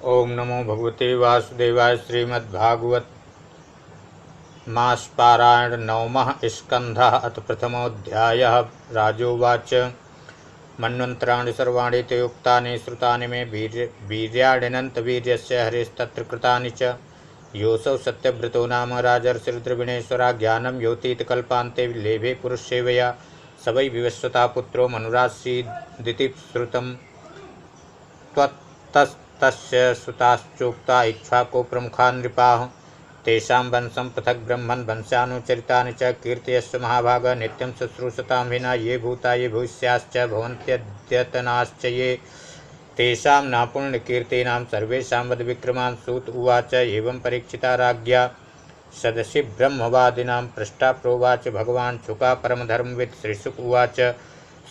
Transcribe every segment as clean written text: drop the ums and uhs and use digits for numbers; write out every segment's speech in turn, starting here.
ओं नमो भगवते वासुदेवाय। श्रीमद्भागवत मासपारायण नवमः स्कन्धः अथ प्रथमोऽध्यायः। राजोवाच मन्वन्तराणि सर्वाणि ते उक्तानि श्रुतानि मे वीर्याण्यनन्तवीर्यस्य हरेस्तत्र कृतानि च। योऽसौ सत्यव्रतो नाम राजर्षिरुद्रविणेश्वरा ज्ञानं योतीतकल्पान्ते लेभे पुरुषसेवया स वै विवस्वता पुत्रो मनुरासीदिति श्रुतं। त्वत्तस्तस्य सुताश्चोक्ता इक्ष्वाको प्रमुखा नृपाः तेषां वंशं पृथक् ब्रह्मन् वंशानुचरितानि च कीर्तयस्व महाभाग नित्यं शुश्रूषतां विना ये भूता ये भविष्याश्च भवन्त्यद्यतनाश्च ये तेषां न पुण्यकीर्तीनां सर्वेषां वद विक्रमान्। सूत उवाच एवं परीक्षिता राज्ञा सदसि ब्रह्मवादिनां पृष्ठा प्रोवाच भगवान् शुका परमधर्मवित्। श्रीशुक उवाच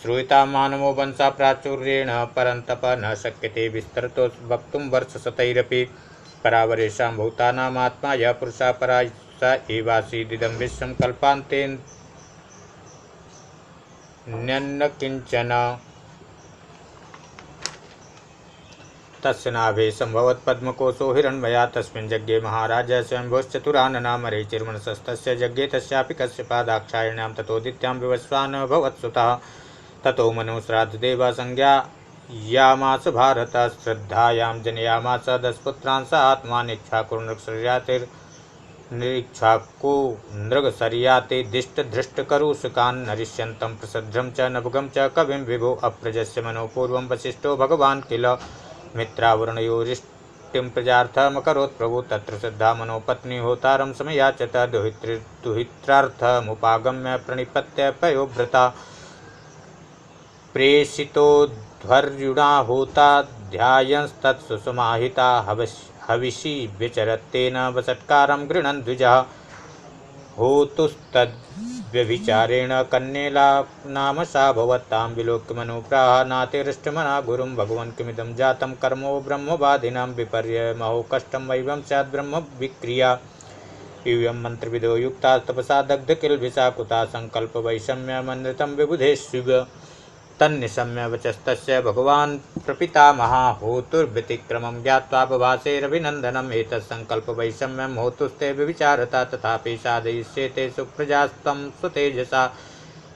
श्रूयतां मानवो वंशा प्राचुर्येण परन्तप न शक्यते विस्तरतो वक्तुं वर्षशतैरपि। परावरेषां भूतानामात्मा यः पुरुषः परा स एवासीदिदं विश्वं कल्पान्ते न्यन्न किञ्चन। तस्य नाभे सम्भवत् पद्मकोशो हिरण्मया तस्मिन् यज्ञे महाराज स्वयंभुश्चतुरानना मरीचिर्मनसस्तस्य यज्ञे तस्यापि कश्यपादाक्षायण्यां ततोदित्यां विवस्वान् भवत्सुतः। ततो मनुश्राद्धदेवा संज्ञायामास भारत श्रद्धायां जनयामास दशपुत्रान् स आत्मा निरीक्षाको नृगशर्याते दिष्टधृष्टकरुषकान् नरिष्यन्तं प्रसद्रं च नभगं च कविं विभो अप्रजस्य मनो पूर्वं वसिष्ठो भगवान् किल मित्रावरुणयोरिष्टिं प्रजार्थमकरोत् प्रभु। तत्र श्रद्धा मनोपत्नी होतारं समयाचत दुहित्रार्थमुपागम्य प्रणिपत्य पयोव्रता प्रेषितोध्वर्युणा होता ध्यायंस्तत्सुसमाहिता हविषि व्यचरत्तेन वसत्कारं गृह्णन् द्विजः। होतुस्तद्व्यभिचारेण कन्येला नाम सा भवत्तां विलोक्य मनुप्राह नातिरिष्टमना गुरुं भगवन् किमिदं जातं कर्मो ब्रह्मवादिनां विपर्यमहो कष्टं वैवं स्यात् ब्रह्म विक्रिया। इवं मंत्रविदो युक्ता तपसा दग्ध किल्बिषा कुता संकल्प वैषम्यमनृतं विबुधेष्विव। तन्निशम्य वचस्तस्य भगवान् प्रपितामहा होतुर्व्यतिक्रमं ज्ञात्वा बभासेरभिनन्दनम्। एतत्सङ्कल्प वैषम्यं होतुस्ते व्यभिचारता तथापि साधयिष्येते सुप्रजास्तं स्वतेजसा।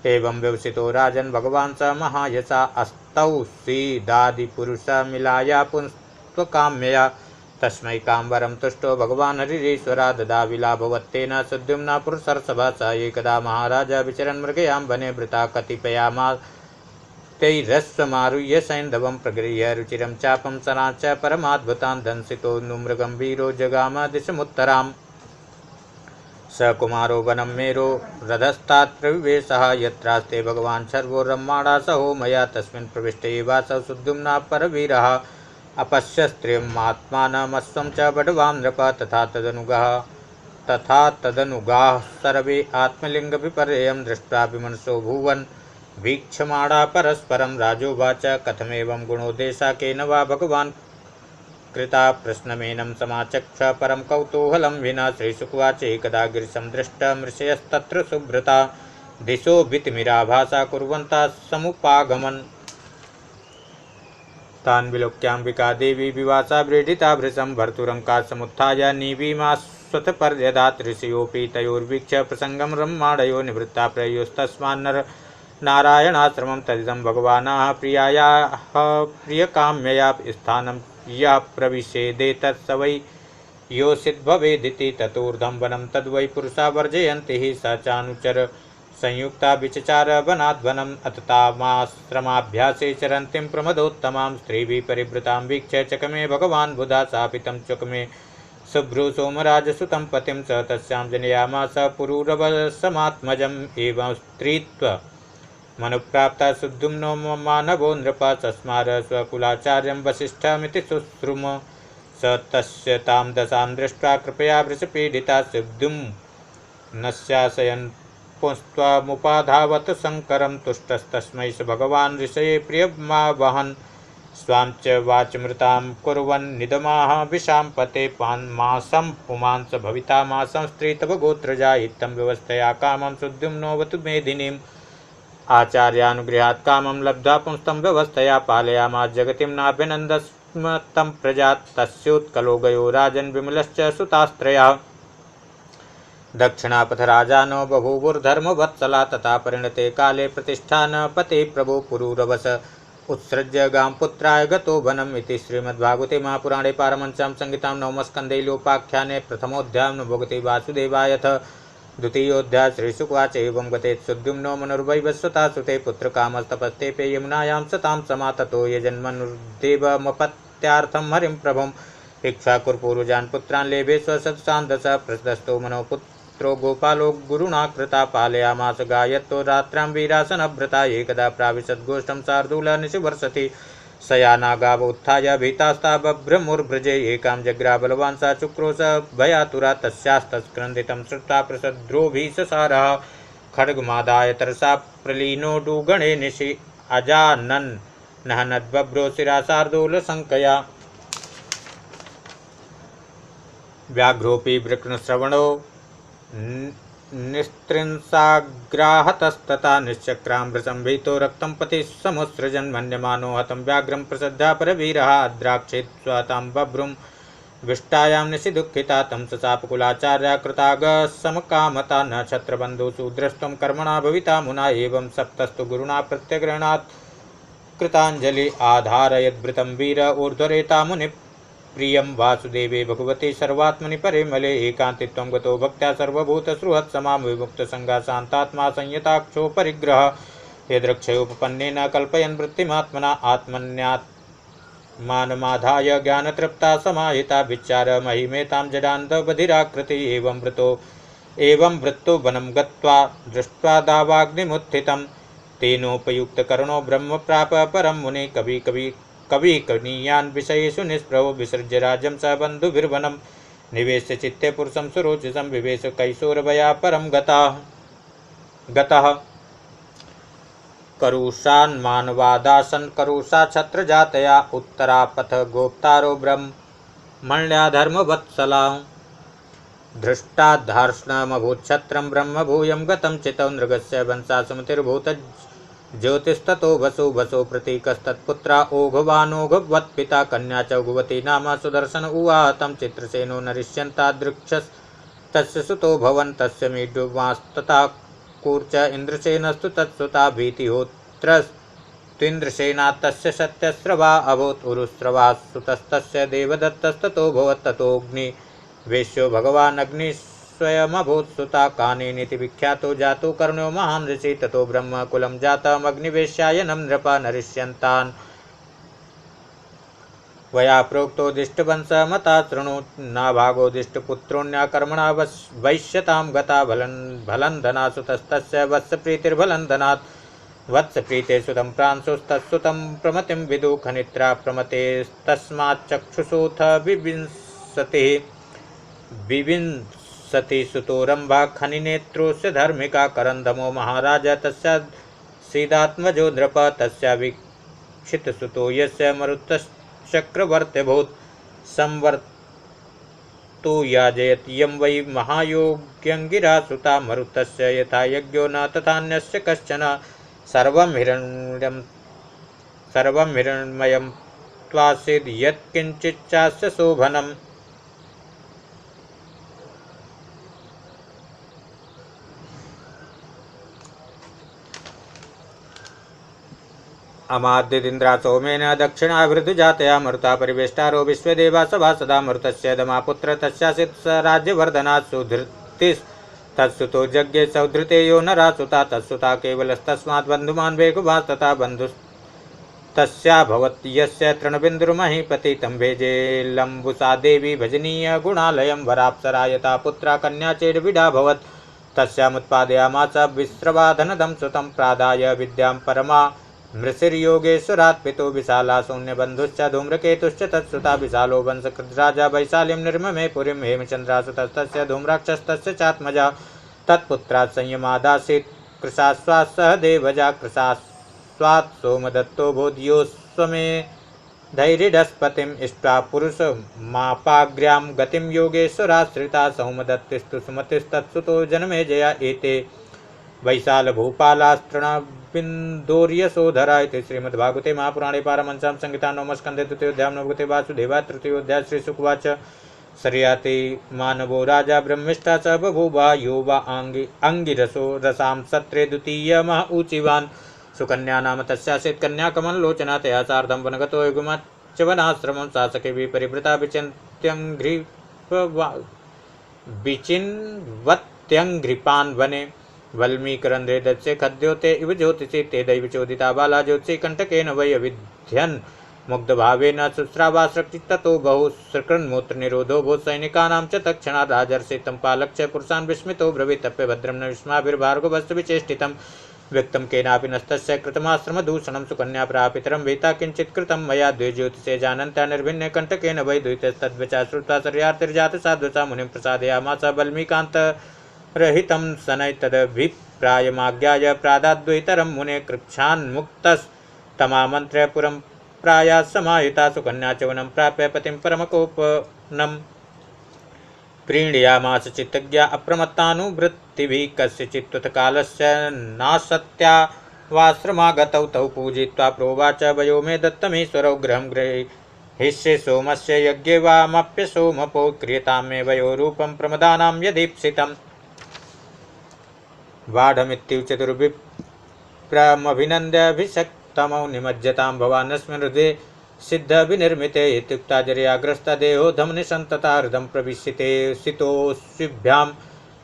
एवं व्यवसितो राजन् भगवान् स महायशा अस्तौ सीदादिपुरुषमिलाया पुंस्त्वकाम्यया तस्मै कामवरं तुष्टो भगवान् हरिरीश्वरा ददाविलाभवत्तेन सुद्युम्ना पुरुषर्षभा स एकदा महाराज विचरन् मृगयां वने वृता कतिपयामास तैरस्वमारुह्य सैन्धवं प्रगृह्य रुचिरं चापं सना च परमाद्भुतान् दंसितो नुमृगं वीरो जगाम दिशमुत्तराम्। स कुमारो वनं मेरो रथस्तात् प्रविवेशः यत्रास्ते भगवान् शर्वो रम्माणा सहो मया तस्मिन् प्रविष्टे वासौ सुद्युम्ना परवीरः। अपश्य स्त्रियमात्मानमस्वं च बडवां नृप तथा तदनुगाः सर्वे आत्मलिङ्गविपर्ययं दृष्ट्वा विमनसो भुवन् वीक्षमाणा परस्परं। राजोवाच कथमेवं गुणोदेशा केन वा भगवान् कृता प्रश्नमेनं समाचक्ष परं कौतूहलं विना। श्रीशुकवाच एकदा गिरिशं दृष्टमृषयस्तत्र सुभ्रता दिशो भीतिमिराभासा कुर्वन्ता समुपागमन्। तान् विलोक्याम्बिका देवी विवासा व्रीडिता भृशं भर्तुरं काशमुत्थाय निवीमास्वत्पर्यदात्। ऋषियोऽपि तयोर्वीक्ष्य प्रसङ्गं रम्माणयो निवृत्ता प्रयोस्तस्मान्नर नारायणाश्रमं तदिदं भगवानाः प्रियायाः प्रियकाम्यया स्थानं यः प्रविशेदेतत् स वै योषिद्भवेदिति। ततोर्धं वनं तद्वै पुरुषा वर्जयन्ति हि स चानुचर संयुक्ता विचचार वनाद्वनम् अततामाश्रमाभ्यासे चरन्तीं प्रमदोत्तमां स्त्रीभिः परिवृतां वीक्ष्य चकमे भगवान् बुधा सापितं चकमे शुभ्रू सोमराजसुतं पतिं स तस्यां जनयामास पुरूरवसमात्मजम्। एवं स्त्रीत्व मनुप्राप्ता सुद्युम्नो मानवो नृप तस्मार स्वकुलाचार्यं वसिष्ठमिति शुश्रुम। स तस्य तां दशां दृष्ट्वा कृपया वृषपीडिता सुद्युम्नस्याशयन् पुंस्त्वमुपाधावत् शङ्करं तुष्टस्तस्मै स भगवान् ऋषये प्रियमावहन्। स्वां च वाचमृतां कुर्वन् निदमाह विशां पते मासं पुमांस भवितामासं स्त्री तव गोत्रजा। इत्थं व्यवस्थया कामं सुद्युम्नोऽवतु मेदिनीम्। आचार्यानुगृहात् कामं लब्ध्वा पुंस्तं व्यवस्थया पालयामास जगतिं नाभ्यनन्दस् स्म तं प्रजात् तस्योत्कलो गयो राजन् विमलश्च सुतास्त्रयः। दक्षिणापथराजानो बभूवुर्धर्मवत्सला तथा परिणते काले प्रतिष्ठानपते प्रभो पुरूरवस उत्सृज्य गांपुत्राय गतो वनम् इति श्रीमद्भागवते महापुराणे पारमहंस्यां संहितां नवमस्कन्धे लोपाख्याने प्रथमोऽध्यायं भगवते वासुदेवायथ। द्वितीयोऽध्यायः श्रीशुकवाच एवं गते सुद्युम्नो मनुर्वैवस्वता सुते पुत्रकामस्तपस्ते पे यमुनायां सतां समा ततो यजन्मनुर्देवमपत्यार्थं हरिं प्रभुम् इक्ष्वाकुर्पूर्वजान् पुत्रान् लेभे स्वसत्सान् दश प्रसदस्तो मनोपुत्रो गोपालो गुरुणा कृता पालयामास गायत्तो रात्रां वीरासनभ्रता एकदा प्राविशद्गोष्ठं शार्दूलनिशिवर्षति शयानागाव उत्थाय भीतास्ता बभ्रमुर्भृजे एकां जग्रा बलवान् सा चुक्रोश भयातुरा तस्यास्तस्क्रन्दितं श्रुत्वा प्रसद्रोभिससारः खड्गमादाय तरसा प्रलीनो डुगणे निशि अजानन् नहनद्बभ्रो शिरा शार्दूलशङ्कया व्याघ्रोऽपि वृक्णश्रवणो निस्त्रिंसाग्राहतस्तथा निश्चक्राम्रसंभीतो रक्तं पति समुत्सृजन् मन्यमानो हतं व्याघ्रं प्रसद्धा परवीरः अद्राक्षेत् स्वतां बभ्रुं विष्टायां निशि दुःखिता तं सचापकुलाचार्या कृतागसमकामता न छत्रबन्धुषु द्रष्टुं कर्मणा भविता मुना एवं सप्तस्तु गुरुणा प्रत्यग्रहणात् कृताञ्जलि आधारयद्भृतं वीर ऊर्ध्वरेता मुनि प्रियं वासुदेवे भगवते सर्वात्मनि परिमले एकान्तित्वं गतो भक्त्या सर्वभूतसुहृत्समां विमुक्तसङ्गा शान्तात्मा संयताक्षो परिग्रह यदृक्षयोपपन्नेन कल्पयन् वृत्तिमात्मना आत्मन्यात्मानमाधाय ज्ञानतृप्ता समाहिता विचार महिमेतां जडान्धबधिराकृति एवं वृत्तो वनं गत्वा दृष्ट्वा दावाग्निमुत्थितं तेनोपयुक्तकर्णो ब्रह्म प्राप परं मुने कवीकनीयान् विषयेषु निष्प्रभो विसृज्य राज्यं स बन्धुभिर्वनं निवेश्य चित्ते पुरुषं सुरोचिषं विवेश कैशोरवया परं गतः करुषान्मानवादासन् करुषा छत्रजातया उत्तरापथ गोप्तारो ब्रह्मण्या धर्मवत्सला धृष्टाद्धार्ष्णमभूच्छत्रं ब्रह्मभूयं गतं चितं नृगस्य वंशा सुमतिर्भूत ज्योतिस्ततो वसो प्रतीकस्तत्पुत्रा ओघवानोघवत्पिता कन्या च उघवती नाम सुदर्शन उवाहतं चित्रसेनो नरिष्यन्तादृक्षस्तस्य सुतो भवन् तस्य मीढुमास्तथा कूर्च इन्द्रसेनस्तु तत्सुता भीतिहोत्रस्त्विन्द्रसेना तस्य सत्यस्रवा अभूत् उरुस्रवा सुतस्तस्य देवदत्तस्ततो भवत्ततोऽग्नि वेश्यो भगवान् अग्निस्वयमभूत् सुता कानेनिति विख्यातो जातो कर्ण्यो महान् ऋषि ततो ब्रह्मकुलं जातमग्निवेश्यायनं नृपा नरिष्यन्तान् वया प्रोक्तोदिष्टवंशमता शृणु नाभागोदिष्टपुत्रोऽन्याकर्मणा वैश्यतां गता भलन्धना सुतस्तस्य वत्सप्रीतिर्भलन्धनात् वत्सप्रीते सुतं प्रांशुस्तत्सुतं प्रमतिं विदुखनित्रा प्रमतेस्तस्माच्चक्षुषोऽथ विविंसति सुतोरंभा खनिनेत्रोस्य धर्मिका करंदमो महाराज तस्या सीदात्मजो नृप तस्या वीक्षितसुतो यस्य मरुतश्चक्रवर्त्यभूत् संवर्तो याजयत यं वै महायोग्यंगिरा सुता मरुतस्य यथा यज्ञो न तथान्यस्य कश्चन सर्वं हिरण्मयं त्वासीद् यत्किञ्चिच्चास्य शोभनम्। अमाद्यदिन्द्रा सोमेन दक्षिणाभिवृद्धिजातया मरुता परिवेष्टारो विश्वदेवा सभासदा मरुतस्य दमापुत्र तस्यासीत् स राज्यवर्धनात् सुधृतिस्तत्सुतो यज्ञे सौधृते यो नरा सुता तत्सुता केवलस्तस्मात् बन्धुमान् वेगुभास् तथा बन्धुस्तस्या भवत् यस्य तृणबिन्दुर्महीपति तं भेजे लम्बुसा देवी भजनीय गुणालयं वराप्सरा यथा पुत्रा कन्या चेद्विडा भवत् तस्यामुत्पादयामास विस्रवाधनदं सुतं प्रादाय विद्यां परमा मृषिर्योगेश्वरात् पितो विशाला शून्यबन्धुश्च धूम्रकेतुश्च तत्सुता विशालो वंशकृद्राजा वैशाल्यं निर्ममे पुरीं हेमचन्द्रासुतस्तस्य धूम्राक्षस्तस्य चात्मजा तत्पुत्रात् संयमादासीत् कृशाश्वात् सह देवजा कृशाश्वात् सोमदत्तो बोध्योस्वमे धैर्यडस्पतिम् इष्ट्वा पुरुषमापाग्र्यां गतिं योगेश्वराश्रिता सौमदत्तिस्तु सुमतिस्तत्सुतो जनमेजया एते वैशालभूपालास्तृण बिन्दोर्यशोधरा इति श्रीमद्भागवते महापुराणे पारमहंस्यां संहितायां नवमस्कन्धे द्वितीयोऽध्यायः नवगते वासुदेवः तृतीयोऽध्यायः श्रीशुकवाच शर्याति मानवो राजा ब्रह्मिष्ठा च बभूवा यो वा अंगिरसो रसां सत्रे द्वितीयमः ऊचिवान् सुकन्या नाम तस्यासीत् कन्या कमललोचना तया सार्धं वनगतो युगमच्चवनाश्रमं शासके विपरिवृता विचिन्वत्यङ्घ्रिपान् वने वल्मीकरन्ध्रे दत्से खद्योते इव ज्योतिषि ते दैव चोदिता बाला ज्योतिषि कण्टकेन वै अविध्यन् मुग्धभावेन शुश्रावासृक्ति ततो बहु सकृन्मूत्र निरोधो भूत् सैनिकानां च तत्क्षणात् राजर्षितं पालक्ष्य पुरुषान् विस्मितो ब्रवीतप्य भद्रं न विस्माभिर्भार्गवस्तु विचेष्टितं व्यक्तं केनापि नस्तस्य कृतमाश्रमदूषणं सुकन्या प्रापितरं वेता किञ्चित् कृतं मया द्वे ज्योतिषे जानन्त्या निर्भिन्ने कण्टकेन वै द्वैतस्तद्वचा श्रुत्वा शर्यार्तिर्जातु साध्वचा मुनिं प्रसादयामास वल्मीकान्तरहितं शनैतदभिप्रायमाज्ञाय प्रादाद्वैतरं मुने कृच्छान्मुक्तस्तमामन्त्र्य पुरं प्राया समाहिता सुकन्या च वनं प्राप्य पतिं परमकोपनं प्रीणयामास चित्तज्ञा अप्रमत्तानुवृत्तिभिः कस्यचित् कालस्य नासत्यावाश्रमागतौ तौ पूजयित्वा प्रोवाच वयो मे दत्तमीश्वरौ गृहं गृहीष्ये सोमस्य यज्ञे वामप्य सोमपो क्रियतां मे वयो रूपं प्रमदानां यदीप्सितम् बाढमित्युच्चतुर्विप्रमभिनन्द्याभिषक्तमौ निमज्जतां भवानस्मिन् हृदये सिद्धभिनिर्मिते इत्युक्ताजर्याग्रस्ता देहो धमनिसन्तता हृदं प्रविश्यते सितोऽस्विभ्यां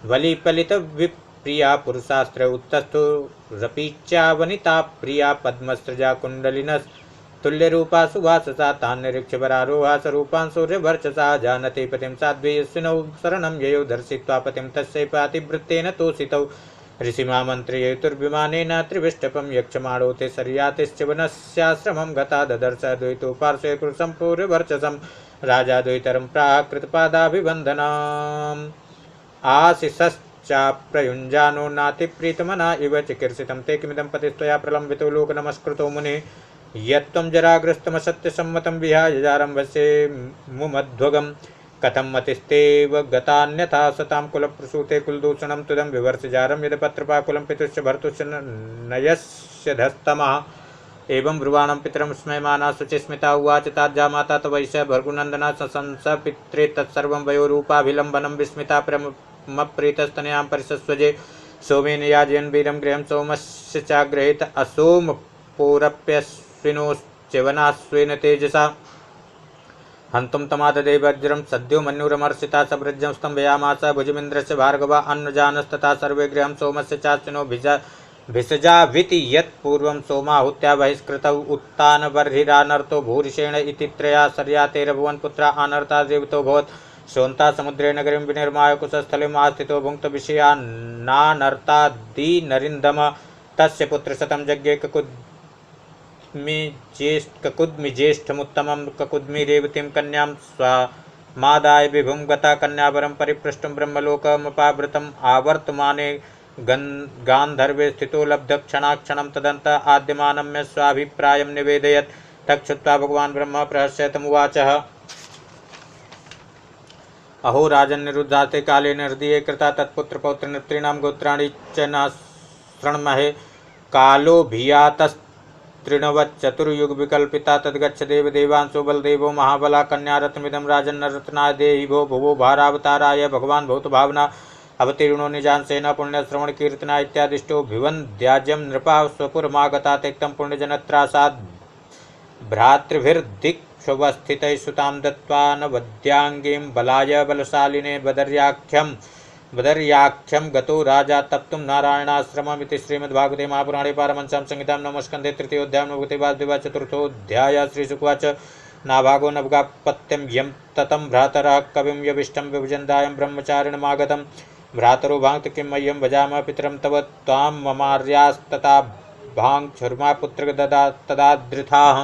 वलिपलितविप्रिया पुरुषास्त्र उत्तस्थो रपीच्या वनिता प्रिया पद्मस्त्रजा कुण्डलिनस्तुल्यरूपा सुवाससा तान् निरीक्ष्य वरारोहा स्वरूपान् सूर्यवर्चसा जानते पतिं साध्वीयस्विनौ शरणं ययो दर्शित्वा पतिं तस्यै पातिवृत्तेन तोषितौ ऋषिमामन्त्र्येतुर्विमानेन त्रिविष्टपं यक्षमाणो ते शर्यातिश्च वनस्याश्रमं गता ददर्श द्वैतो पार्श्वे पुरुषं पूर्ववर्चसं राजा द्वैतरं प्राकृतपादाभिवन्दनम् आशिषश्चाप्रयुञ्जानो नातिप्रीतमना इव चिकीर्षितं ते किमिदं पतिस्त्वया प्रलम्बितो लोकनमस्कृतो मुने यत्त्वं जराग्रस्तमसत्यसम्मतं विहाय जारं वश्ये मुमध्वगम् कथं मतिस्तेव गतान्यथा सतां कुलप्रसूते कुलदूषणं तुदं विवर्षजारं यदपत्रपाकुलं पितुश्च भर्तुश्च नयस्य धस्तमः एवं ब्रुवाणं पितरं स्मयमाना शुचिस्मिता उवाच ताज्जामाता तवैष भर्गुनन्दना सशंस पित्रे तत्सर्वं वयोरूपाभिलम्बनं विस्मिता परमप्रीतस्तनयां परिसस्वजे सोमेन याजयन् वीरं गृहं सोमस्य चाग्रहीत असोमपूरप्यश्विनोश्चवनाश्वेन तेजसा हन्तुं तमाददे वज्रं सद्यो मन्युरमर्षिता सवृज्यं स्तम्भयामास भुजमिन्द्रस्य भार्गवा अन्नजानस्तथा सर्वे गृहं सोमस्य चाश्विनो भिषजाविति यत्पूर्वं सोमाहुत्या बहिष्कृतौ उत्तानबर्हिरानर्तो भूरिषेण इति त्रया शर्यातेरभुवनपुत्रा अनर्ता देवतोऽभवत् शोन्ता समुद्रे नगरीं विनिर्माय कुशस्थलीम् आस्थितो भुङ्क्तविषयान्नानर्तादीनरिन्दम तस्य पुत्रशतं जज्ञे ककुद्मिज्येष्ठमुत्तमं ककुद्मी रेवतीं कन्यां स्वामादाय विभुं गता कन्यावरं परिपृष्टं ब्रह्मलोकमपावृतम् आवर्तमाने गान्धर्वे स्थितो लब्धक्षणाक्षणं तदन्त आद्यमानम्य स्वाभिप्रायं निवेदयत् तच्छ्रुत्वा भगवान् ब्रह्म प्रहस्य तमुवाचः अहो राजन्निरुद्धाते काले हृदये कृता तत्पुत्रपौत्रनृत्रीणां गोत्राणि च न शृण्महे कालोभियातस्तृणवच्चतुर्युगविकल्पिता तद्गच्छ देवदेवांशो बलदेवो महाबला कन्यारत्नमिदं राजन्नरत्नाय देहि भो भुवो भारावताराय भगवान् भूतभावना अवतीर्णो निजांसेन पुण्यश्रवणकीर्तना इत्यादिष्टो भिवन्द्याज्यं नृपा स्वपुरमागता त्यक्तं पुण्यजनत्रासाद् भ्रातृभिर्दिक्षुवस्थितैः सुतां दत्त्वा नवद्याङ्गीं बलाय बलशालिने बदर्याख्यं गतो राजा तप्तुं नारायणाश्रममिति श्रीमद्भागवते महापुराणे पारमहंस्यां संहितायां नवमस्कन्धे तृतीयोऽध्यायः नवगते वासुदेवः चतुर्थोऽध्यायः श्रीशुकवाच नाभागो नभगापत्यं यं ततं भ्रातरः कविं यविष्टं विभुजन्दायं ब्रह्मचारिणमागतं भ्रातरो भाङ्क्त किं मह्यं भजामः पितरं तव त्वां ममार्यास्तथा भाङ्क्षुर्मा पुत्रक तदादृथाः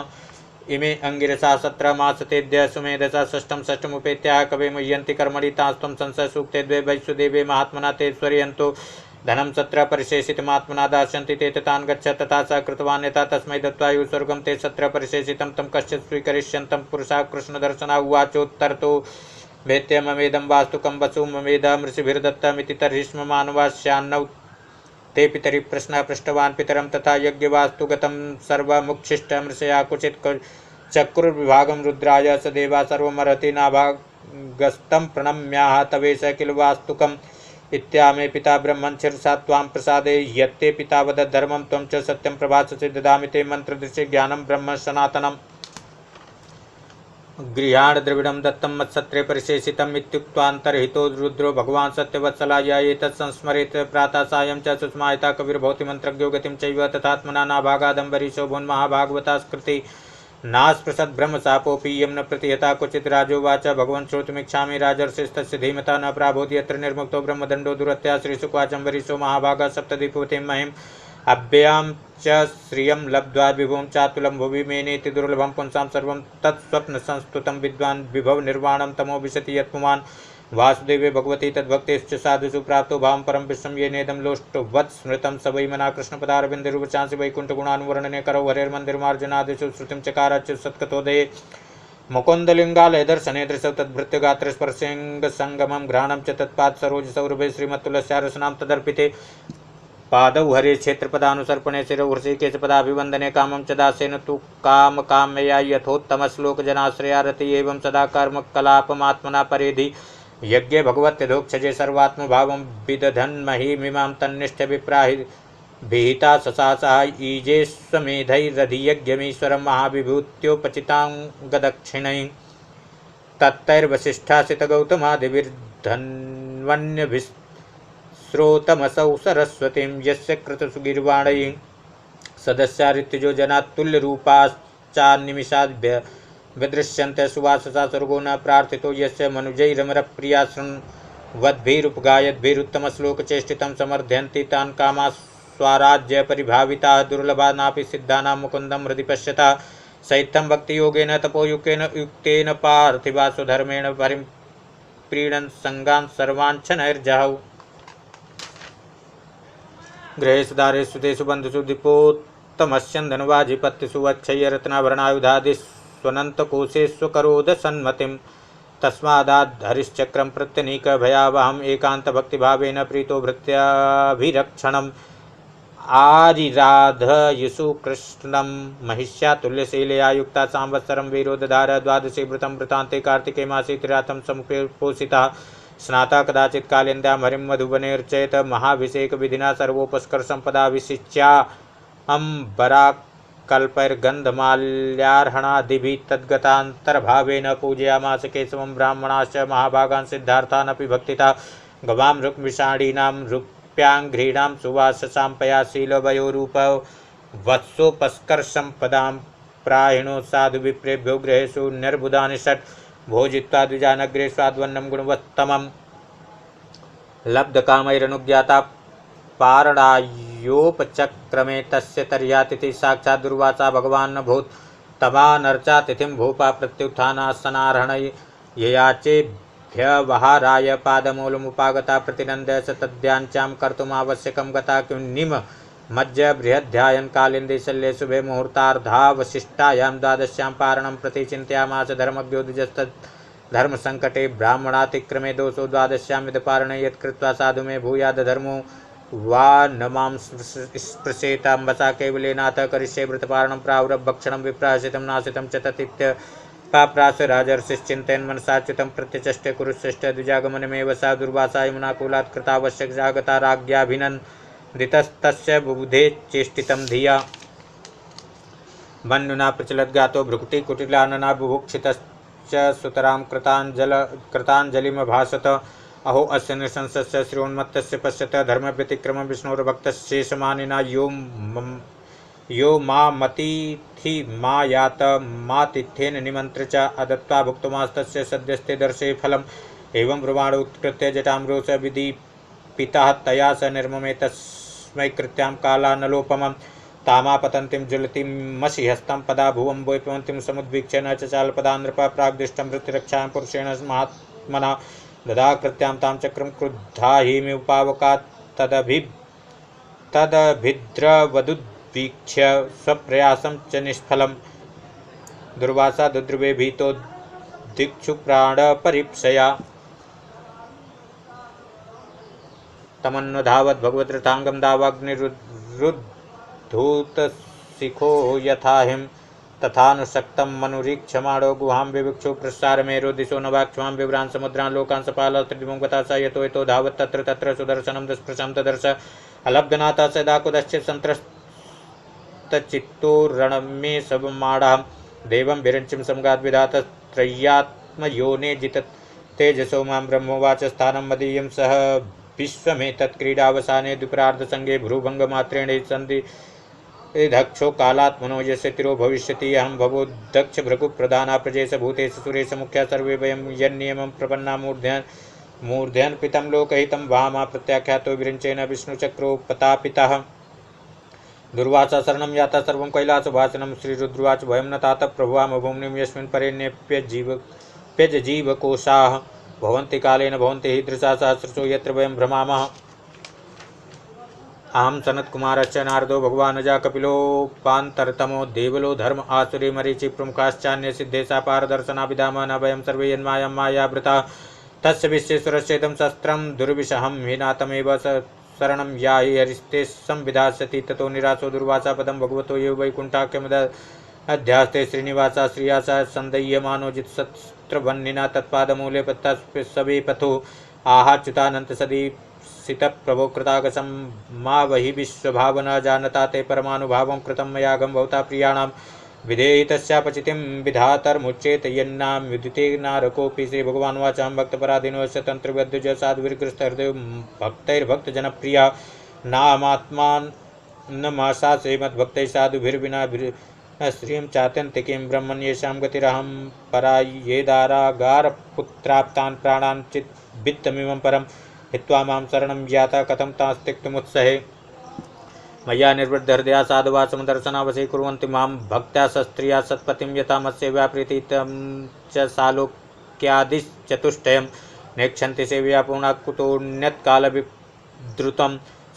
इमे अंगिरसा 17 मासतेद्य सुमेधसा षष्ठमुपेत्याः कवे मुह्यन्ति कर्मणि तास्त्वं संशय सूक्ते द्वे वैश्वदेवे महात्मना ते स्वर्यन्तो धनं 17 परिशेषितमात्मना दास्यन्ति ते तान् गच्छ तथा स कृतवान्यथा तस्मै दत्त्वा स्वर्गं ते 17 परिशेषितं तं कश्चित् स्वीकरिष्यन्तं पुरुषा कृष्णदर्शना उवाचोत्तरतो वेत्यममेदं वास्तुकं वसु ममेधमृषिभिर्दत्तमिति तर्हि स्म मानवास्यान्नौ ते पितरि प्रश्नः पृष्टवान् पितरं तथा यज्ञवास्तुगतं सर्वमुच्छिष्टमृषया क्वचित् चक्रुर्विभागं रुद्राय स देवा सर्वमर्हति नाभागस्तं प्रणम्याः तवेश किल वास्तुकम् इत्यामे पिता ब्रह्मन् शिरसा त्वां प्रसादे यत्ते पिता वदत् धर्मं त्वं च सत्यं प्रभाससे ददामि ते मन्त्रदृशे ज्ञानं ब्रह्म सनातनम् गृहाण द्रविडं दत्तं मत्सत्रे परिशेषितम् इत्युक्त्वान्तर्हितो रुद्रो भगवान् सत्यवत्सलाय एतत् संस्मरेत् प्रातः सायं च सुषमायिता कविर्भवति मन्त्रज्ञो गतिं चैव तथात्मना नाभागादम्बरीशो भुन्महाभागवता स्कृति नास्पृशद् ब्रह्मशापोऽपि यं न प्रतिहता क्वचित् राजोवाच भगवन् श्रोतुमिच्छामि राजर्षिस्तस्य धीमता न प्राबोधि यत्र निर्मुक्तो ब्रह्मदण्डो दुरत्या श्रीशुक्वाचम्बरीशो महाभागा सप्तदीपवतीं महिम् अभ्यां च श्रियं लब्ध्वा विभुं चातुलं भुवि मेनेति दुर्लभं पुंसां सर्वं तत्स्वप्नसंस्तुतं विद्वान् विभव निर्वाणं तमो विशति यत्पुमान् वासुदेवे भगवती तद्भक्तेश्च साधुषु प्राप्तो भावं परं विश्वं येनेदं लोष्टवत् स्मृतं स वै मना कृष्णपदारविन्दरूपचांसि वैकुण्ठगुणानुवर्णने करौ हरेर्मन्दिरमार्जनादिषु श्रुतिं चकाराच्युत सत्कतोदये मुकुन्दलिङ्गालय दर्शने दृशौ तद्भृत्यगात्रस्पर्शेऽङ्गसङ्गमं घ्राणं च तत्पादसरोजसौरभे श्रीमत्तुलस्यारसनां तदर्पिते पादौ हरे क्षेत्रपदानुसर्पणे शिरौ हृषिकेशपदाभिवन्दने कामं च दासेन तु कामकाम्यया यथोत्तमश्लोकजनाश्रया रति एवं सदा कर्मकलापमात्मना परेधि यज्ञे भगवत्यधोक्षजे सर्वात्मभावं विदधन्महीमिमां तन्निष्ठविप्राहि विहिता ससासः ईजेष्वमेधैरधियज्ञमीश्वरं महाविभूत्योपचिताङ्गदक्षिणैः तत्तैर्वसिष्ठासितगौतमादिभिर्धन्वन्यभिस्रोतमसौ सरस्वतीं यस्य कृतसुगीर्वाणैः सदस्या ऋतुजो जनात्तुल्यरूपाश्चान्निमिषाद् विदृश्यन्ते सुवाससा स्वर्गो न प्रार्थितो यस्य मनुजैरमरप्रिया शृण्वद्भिरुपगायद्भिरुत्तमश्लोकचेष्टितं समर्थयन्ति तान् कामास्वाराज्यपरिभाविताः दुर्लभा नापि सिद्धानां मुकुन्दं हृदि पश्यता सैत्थं भक्तियोगेन तपोयुक्तेन युक्तेन पार्थिवासु धर्मेण परिप्रीणन् सङ्गान् सर्वाञ्छनैर्जहौ गृहेषु दारेषु तेषु बन्धुषु दीपोत्तमस्यन्दनुवाजिपत्तिषु वच्छयरत्नाभरणायुधादिष्वनन्तकोशेष्वकरोद सन्मतिं तस्मादाद्धरिश्चक्रं प्रत्यनीकभयावहम् एकान्तभक्तिभावेन प्रीतो भृत्याभिरक्षणम् आरिराधयिषु कृष्णं महिष्यातुल्यशीलया युक्ता संवत्सरं वीरो दधार द्वादशे व्रतं वृतान्ते कार्तिके मासे त्रिरातं समुपोषितः स्नाता कदाचित् कालिन्द्यां हरिं मधुवनेर्चेत महाभिषेकविधिना सर्वोपस्करसम्पदा विसिच्याम्बराकल्पैर्गन्धमाल्यार्हणादिभिः तद्गतान्तर्भावेन पूजयामास केशवं ब्राह्मणाश्च महाभागान् सिद्धार्थानपि भक्तिता गवां रुक्मिषाणीनां रूप्याङ्घ्रीणां सुवाससां पयाशीलवयोरूपौ वत्सोपस्करसम्पदां प्रायिणो साधुविप्रेभ्यो गृहेषु निर्बुधानि षट् भोजित्वा द्विजानग्रे स्वाद्वन्नं गुणवत्तमं लब्धकामैरनुज्ञाता पारणायोपचक्रमे तस्य तर्यातिथि साक्षात् दुर्वासा भगवान् भूत् तमानर्चातिथिं भूपा प्रत्युत्थानासनार्हण ययाचेभ्यवहाराय पादमूलमुपागता प्रतिनन्द्य स तद्याञ्चां कर्तुमावश्यकं गता किन्निम मज्ज बृहध्यायन कालिन्दे शल्ये शुभे मुहूर्तार्धावशिष्टायां द्वादश्यां पारणं प्रति चिन्तयामास धर्मज्ञो धर्मसङ्कटे ब्राह्मणातिक्रमे दोषो द्वादश्यां यदपारणे यत्कृत्वा साधु मे भूयादधर्मो वा न मां स्पृशेताम्बसा केवलेनाथ करिष्ये व्रतपारणं प्राहुरभक्षणं विप्राशितं नाशितं च ततीत्यपाप्रास राजर्षिश्चिन्तयन् मनसाच्युतं प्रत्यचष्टे कुरुश्रेष्ठ द्विजागमनमेव सा दुर्वासा यमुनाकूलात् कृतावश्यकजागता राज्ञाभिनन्दितस्तस्य बुबुधे चेष्टितं धिया मन्युना प्रचलद्गातो भ्रुकुटिकुटिलानना बुभुक्षितश्च सुतरां कृताञ्जलिमभाषत अहो अस्य नृशंसस्य श्रीयोन्मत्तस्य पश्यत धर्मव्यतिक्रमं विष्णोर्भक्तशेषमानिना यो मामतिथि मा यात मातिथ्येन निमन्त्र च अदत्त्वा भुक्तमास्तस्य सद्यस्ते दर्शे फलम् एवं ब्रुवाणोत्कृत्य जटां रोष विदीपितः तया स निर्ममे तस्मै कृत्यां कालानलोपमं तामापतन्तीं ज्वलतिमसिहस्तं पदा भुवं वैपवन्तीं समुद्वीक्ष्य न चचालपदा नृप प्राग्दिष्टं वृत्तिरक्षां पुरुषेण महात्मना ददा कृत्यां तां चक्रं क्रुद्धा हिमुपावकात् तदभिद्रवदुद्वीक्ष्य स्वप्रयासं च निष्फलं दुर्वासा दुद्रुवे भीतो दिक्षु प्राणपरीप्सया तमन्वधावत् भगवद्रथांगम दावाग्निरुद्धूतशिखो यथा हिम तथानुशक्तं मनुरीक्षमाणो गुहां विविक्षु प्रसारमेरो दिशो नवाक्षमां विभ्रान् समुद्रान् लोकान् सपाल त्रिदिवं गता स यतो यतो धावत् तत्र तत्र सुदर्शनं दुष्प्रशं तदर्श अलब्धनाथा सदाकुदश्चित् सन्त्रस्तचित्तो रणमे सबमाडां देवं विरञ्चिं समगाद्विधातत्रय्यात्मयोने जितत् तेजसो मां ब्रह्मोवाच स्थानं मदीयं सह विश्वमेतत् क्रीडावसाने द्विपरार्धसंगे भ्रूभङ्गमात्रेण सन्धि दक्षो कालात्मनो यस्य तिरो भविष्यति अहं भवो दक्ष भृगुप्रधाना प्रजेश भूतेश सुरेश मुख्या सर्वे वयं यन्नियमं प्रपन्ना मूर्धन पितं लोकहितं वामा प्रत्याख्यातो विरिञ्चेन विष्णुचक्रोपतापितः दुर्वासा शरणं याता सर्वं कैलासवासिनं श्रीरुद्रवाच वयं न तात प्रभवाम भूम्निं यस्मिन् परेण्यप्यजीवकोशाः भवन्ति कालेन भवन्ति हीदृशा सहस्रशो यत्र वयं भ्रमामः अहं सनत्कुमारश्च नारदो भगवानजा कपिलोपान्तरतमो देवलो धर्म आसुरी मरीचि प्रमुखाश्चान्य सिद्धेशा पारदर्शनाभिधाम न वयं सर्वे यन्मायां मायावृता तस्य विश्वेश्वरश्चेदं शस्त्रं दुर्विषहं हीनातमेव शरणं याहि हरिस्ते संविधास्यति ततो निराशो दुर्वासा पदं भगवतो ये वैकुण्ठाख्यमध्यास्ते श्रीनिवासा श्रियासा सन्दह्यमानो जित्सत्रवह्निना तत्पादमूले पत्तस्वे पथो आहाच्युतानन्त सदी सितप्रभो कृतागसं मा वही विश्वभावना जानता ते परमानुभावं कृतं मयागं भवता प्रियाणां विधेयितस्यापचितिं विधातर्मुच्येत यन्नां युदिते नारकोऽपि श्रीभगवानुवाचां भक्तपराधीनोऽस्य तन्त्रवद्युज साधुविकृष्टहृदयो भक्तैर्भक्तजनप्रिया नामात्मानमाशा श्रीमद्भक्तैः साधुभिर्विना श्रियं चात्यन्तिकीं ब्रह्मन् येषां गतिरहं परा ये दारागारपुत्राप्तान् प्राणान् चिद्वित्तमिमं परं हित्वा मां शरणं ज्ञाता कथं तास्त्यक्तुमुत्सहे मया निर्वृद्धहृदया साधुवा समदर्शनावसे कुर्वन्ति मां भक्त्या सस्त्रिया सत्पतिं यथा मत्स्य व्यापृति तं च सालोक्यादिश्चतुष्टयं नेक्षन्ति सेवया पूर्णा कुतोऽन्यत्कालविद्रुतं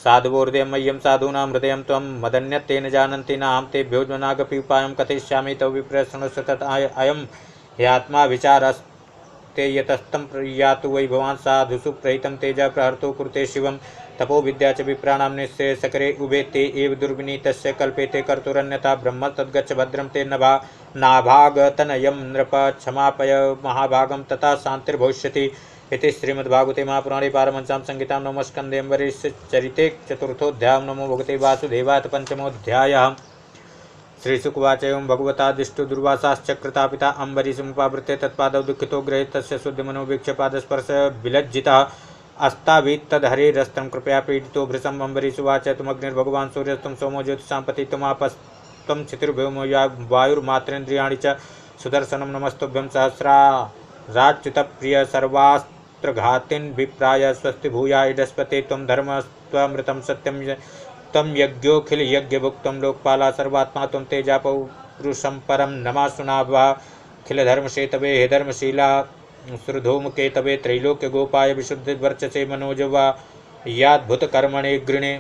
साधुवोर्दयं मह्यं साधूनां हृदयं त्वं मदन्यत्तेन जानन्ति नाहं तेभ्यो ज्ञानागपि उपायं कथयिष्यामि तव विप्रशृणुष्व तत् अयं ह्यात्मा विचारस्ते यतस्तं यातु वै भवान् साधुषु प्रहितं तेजा प्रहर्तो कुरुते शिवं तपो विद्या च विप्राणां निश्चय सकरे उभे ते एव दुर्विनीतस्य कल्पेते कर्तुरन्यथा ब्रह्म तद्गच्छ भद्रं ते नाभागतनयं नृप क्षमापय महाभागं तथा शान्तिर्भविष्यति इति श्रीमद्भागवते महापुराणे पारमहंस्यां संहितां नवमस्कन्धे अम्बरीषचरिते चतुर्थोऽध्यायः। नमो भगवते वासुदेवाय पञ्चमोऽध्यायः। श्रीशुकवाच एवं भगवतादिष्टो दुर्वासाश्चक्रता पिता अम्बरीषमुपावृत्य तत्पादौ दुःखितो गृहे तस्य शुद्धमनो वीक्ष्य पादस्पर्श विलज्जितः अस्तावीत्तदहरेरस्त्रं कृपया पीडितो भृशम् अम्बरीषुवाच तुमग्निर्भगवान् सूर्यस्त्वं सोमो ज्योतिषां पति त्वमापस्त्वं क्षितिर्भौमो वायुर्मात्रेन्द्रियाणि च सुदर्शनं नमस्तुभ्यं सहस्राच्युतप्रिय सर्वास्त्रघातिन् विप्राय स्वस्ति भूया इडस्पते त्वं धर्मस्त्वमृतं सत्यं त्वं यज्ञोऽखिलयज्ञभुक्तं लोकपाला सर्वात्मा त्वं तेजापौरुषं परं नमासुनाभाखिलधर्मसेतवे हे धर्मशीला सुरधूमके तवे त्रैलोक्यगोपाय विशुद्धिवर्चसे मनोजवा याद्भुतकर्मणे गृणे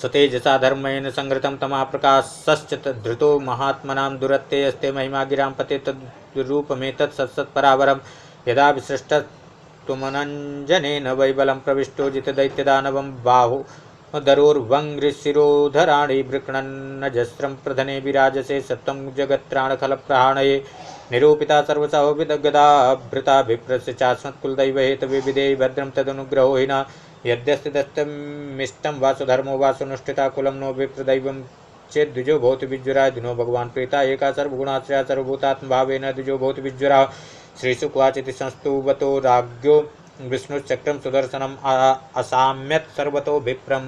सतेजसा धर्मेण संहृतं तमाप्रकाशश्च धृतो महात्मनां दुरत्ते अस्ते महिमा गिरां पते तद्रूपमेतत् सत्सत्परावरं यदा विसृष्टत्वमनञ्जनेन वैबलं प्रविष्टो जितदैत्यदानवं बाहु दरोर्वङ्घ्रिशिरोधराणि वृक्णन्नजस्रं प्रधने विराजसे सत्वं जगत्त्राणखलप्रहाणये निरूपिता सर्वसहविदगदाभृता विप्रस्य चास्मत्कुलदैव हेतवे विधेयि भद्रं तदनुग्रहो हि न यद्यस्ति दत्तमिष्टं वासुधर्मो वासुनुष्ठिता कुलं नो विप्रदैवं चेद्विजो भवति विज्वराय दिनो भगवान् प्रीता एका सर्वगुणाश्रया सर्वभूतात्मभावेन द्विजो भवति विज्वराः। श्रीशुकवाचिति संस्तुवतो राज्ञो विष्णुश्चक्रं सुदर्शनम् असाम्यत् सर्वतो विप्रं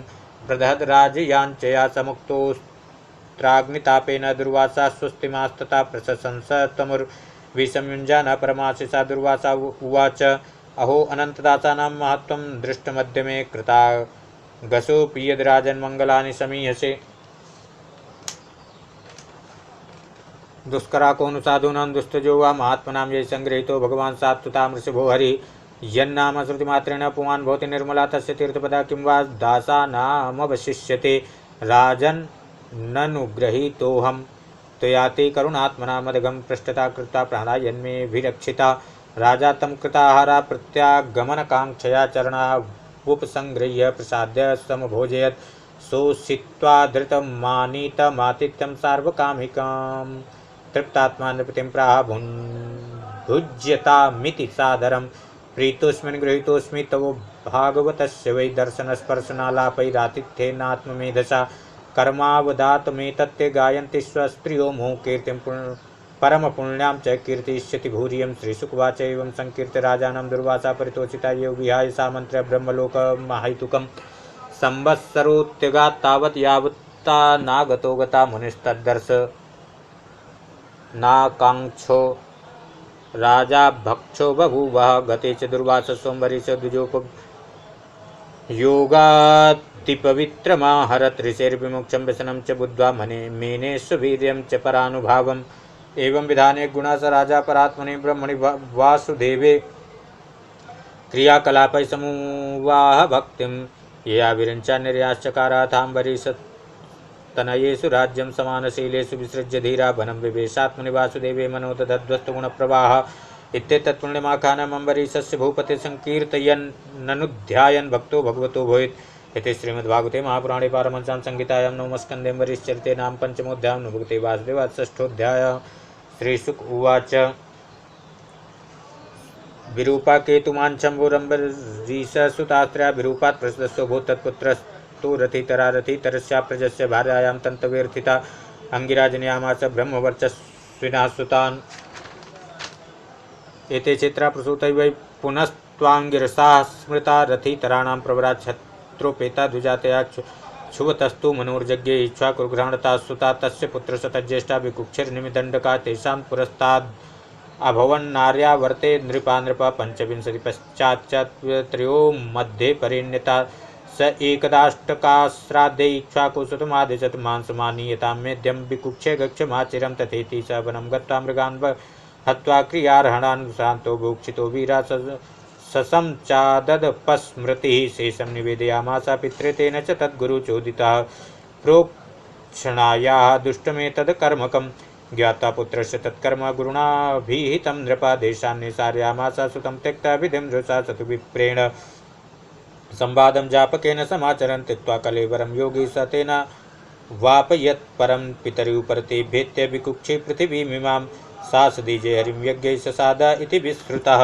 प्रदहद्राजयाञ्चया समुक्तोऽस्त्राग्नितापेन दुर्वासा स्वस्तिमास्तथा प्रशंस तमुर्विसंयुञ्जान परमाशिषा दुर्वासा उवाच अहो अनन्तदासानां महत्त्वं दृष्टमद्य मे कृतागसोऽपि यद्राजन्मङ्गलानि समीहसे दुष्कराकोनु साधूनां दुस्तजो वा महात्मनां ये संगृहीतो भगवान् सात्वतां ऋषभो हरि यन्नाम श्रुतिमात्रेण पुमान् भवति निर्मला तस्य तीर्थपदा किं वा दासानामवशिष्यते राजन् ननुग्रहीतोऽहं त्वयाति करुणात्मना मदगं पृष्ठता कृता प्राणायन्मेऽभिरक्षिता राजा तं कृताहारा प्रत्यागमनकाङ्क्षया चरणा उपसंगृह्य प्रसाद्य समभोजयत् सोषित्वा धृतमानीतमातिथ्यं सार्वकामिकां तृप्तात्मा नृपतिं प्राह भुज्यतामिति सादरं प्रीतोऽस्मिन् गृहीतोऽस्मि तव भागवतस्य वै दर्शनस्पर्शनालापैरातिथ्येनात्ममेधसा कर्मावदातमेतत्ते गायन्ति स्वस्त्रियो मुहुकीर्तिं परमपुण्यां च कीर्तिष्यति भूरियं श्रीशुकवाच एवं संकीर्त्य राजानं दुर्वासा परितोषिता ये विहाय सामन्त्र्य ब्रह्मलोकमाहितुकं संवत्सरोत्यगात् तावत् यावत्ता नागतो गता मुनिस्तद्दर्श नाकाङ्क्षो राजा भक्षो बभूवः गते च दुर्वाससोमवरे च द्विजोपयोगातिपवित्रमाहरत् ऋषेर्विमुक्षं व्यसनं च बुद्ध्वा मेने सुवीर्यं च परानुभावम् एवं विधाने गुणा स राजा परात्मनि ब्रह्मणि वासुदेवे क्रियाकलापै समुवाह भक्तिं यया विरञ्चा निर्याश्चकाराथाम्बरीशतनयेषु राज्यं समानशीलेषु विसृज्य धीरा वनं विवेशात्मनि वासुदेवे मनोदधद्वस्तुगुणप्रवाह इत्येतत्पुण्यमाखानम् अम्बरीशस्य भूपते संकीर्तयन् ननुध्यायन् भक्तो भगवतो भूयित् इति श्रीमद्भागवते महापुराणे पारमहंस्यां संहितायां नवमस्कन्धे अम्बरीशचरिते नाम पंचमोऽध्यायः भगवते वासुदेवाय षष्ठोऽध्यायः। श्रीशुक उवाच विरूपाकेतुमाञ्छम्भुरम्बरीशसुतास्त्र्या विरूपात् प्रसदस्यो भूत् तत्पुत्रस्तु रथितरारथितरस्या प्रजस्य भार्यायां तन्तवेऽर्थिता अङ्गिराजनयामास ब्रह्मवर्चस्विनः सुतान् एते क्षेत्रा प्रसूतै वै पुनस्त्वाङ्गिरसाः स्मृता रथितराणां प्रवरा छत्रोपेता द्विजातया क्षुवतस्तु मनोर्जज्ञे इक्ष्वाकुर्घ्राणता सुता तस्य पुत्रशतज्येष्ठा विकुक्षिर्निमिदण्डका तेषां पुरस्ताद् अभवन्नार्यावर्ते नृपा नृपा पंचविंशति पश्चाच्च त्रयो मध्ये परिण्यता स एकदाष्टकाश्राद्धे इक्ष्वाकुसुतमादिशत मांसमानीयतां मेद्यं विकुक्षे गक्षमाचिरं तथेति स वनं गत्वा मृगान् हत्वा क्रियार्हणान् शान्तो भूक्षितो वीरा ससं चाददपस्मृतिः शेषं निवेदयामास पित्रे तेन च तद्गुरुचोदितः प्रोक्षणायाः दुष्टमेतत्कर्मकं ज्ञाता पुत्रस्य तत्कर्म गुरुणाभिहितं नृपादेशान्निसार्यामास सुतं त्यक्त्वा विधिं दृशा सतु विप्रेण संवादं जापकेन समाचरन् त्यक्त्वा कलेवरं योगी स तेन वापयत् परं पितरुपरते भेत्य विकुक्षे पृथिवीमिमां सासदीजे हरिं यज्ञै ससाद इति विश्रुतः।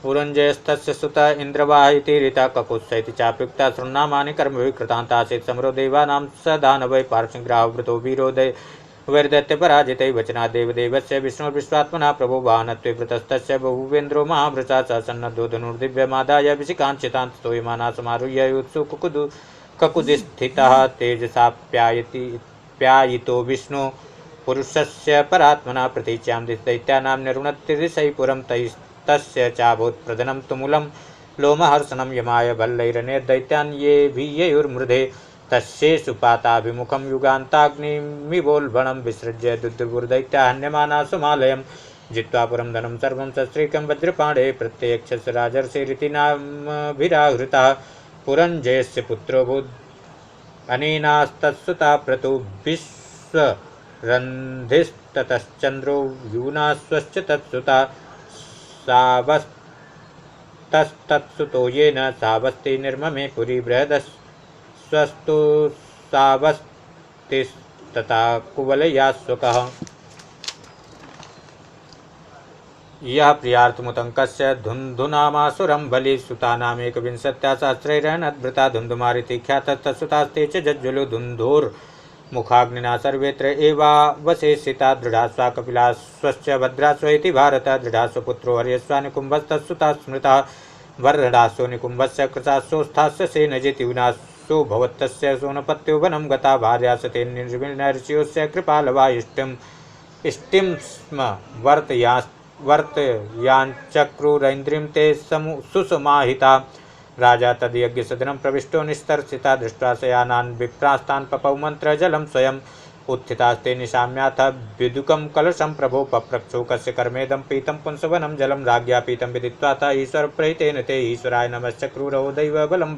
पुरञ्जयस्तस्य सुत इन्द्रवाह इति रीता ककुत्स इति चाप्युक्ता शृण्णामानि कर्मविकृतान्तासीत् समरो देवानां स दानवै पार्श्वग्राहवृतो वीरोदय वैर्दैत्यपराजितै वचना देवदेवस्य विष्णुर्विश्वात्मना प्रभो वाहनत्वे वृतस्तस्य बहुवेन्द्रो महाभृशा स सन्नद्धो धनुर्दिव्यमादाय विशिकाञ्चितान् स्तूयमाना समारुह्य युत्सु ककुदिस्थितः तेजसा प्यायितो विष्णु पुरुषस्य परात्मना प्रतीच्यां दैत्यानां निरुणत्तिरिशै पुरं तस्य चाभूत् प्रदनं तुमुलं लोमहर्षणं यमाय भल्लैरनेर्दैत्यान् ये भीययुर्मृधे तस्येषु पाताभिमुखं युगान्ताग्निमिवोल्बणं विसृज्य दुद्दुर्दैत्या हन्यमाना सुमालयं जित्वा पुरं धनं सर्वं सस्त्रीकं वज्रपाणे प्रत्यक्षस्य राजर्षिरिति नामभिराहृतः पुरञ्जयस्य पुत्रोऽभूत् अनेनास्तत्सुता प्रतु विश्वरन्धिस्ततश्चन्द्रो यूनाश्वश्च तत्सुता सावस्तस्तत्सुतो येन सावस्ति निर्ममे पुरी बृहदस्वस्तु सावस्तिस्तथा कुवलयास्वकः यः प्रियार्थमुतङ्कस्य धुन्धुनामासुरं बलिसुतानामेकविंशत्या सहस्रैरनद्भृता धुन्धुमारिति ख्यातस्तत्सुतास्ते च जज्ज्वलो धुन्धोर्मुखाग्निना सर्वेत्र एवावशेषिता दृढास्वा कपिलाश्वश्च भद्राश्व इति भारत दृढाश्वपुत्रो हर्यश्वानिकुम्भस्तत्सुता स्मृतः वर्धडासो निकुम्भस्य कृताश्वस्थास्य सेनजितिविनाशो भवत्तस्य सोनपत्यो वनं गता भार्या सतेन निर्विनर्षयोस्य कृपालवा इष्टिं स्म वर्तयांचक्रुरैन्द्रिं ते सुसमाहिता राजा तद्यज्ञसदनं प्रविष्टो निस्तर्सिता दृष्ट्वा शयानान् विप्रास्तान् पपौ मन्त्रजलं स्वयम् उत्थितास्ते निशाम्याथ विदुकं कलशं प्रभो पप्रक्षोकस्य कर्मेदं पीतं पुंसवनं जलं राज्ञा पीतं विदित्वा ता ईश्वरप्रहितेन ते ईश्वराय नमश्चक्रुरहो दैव बलं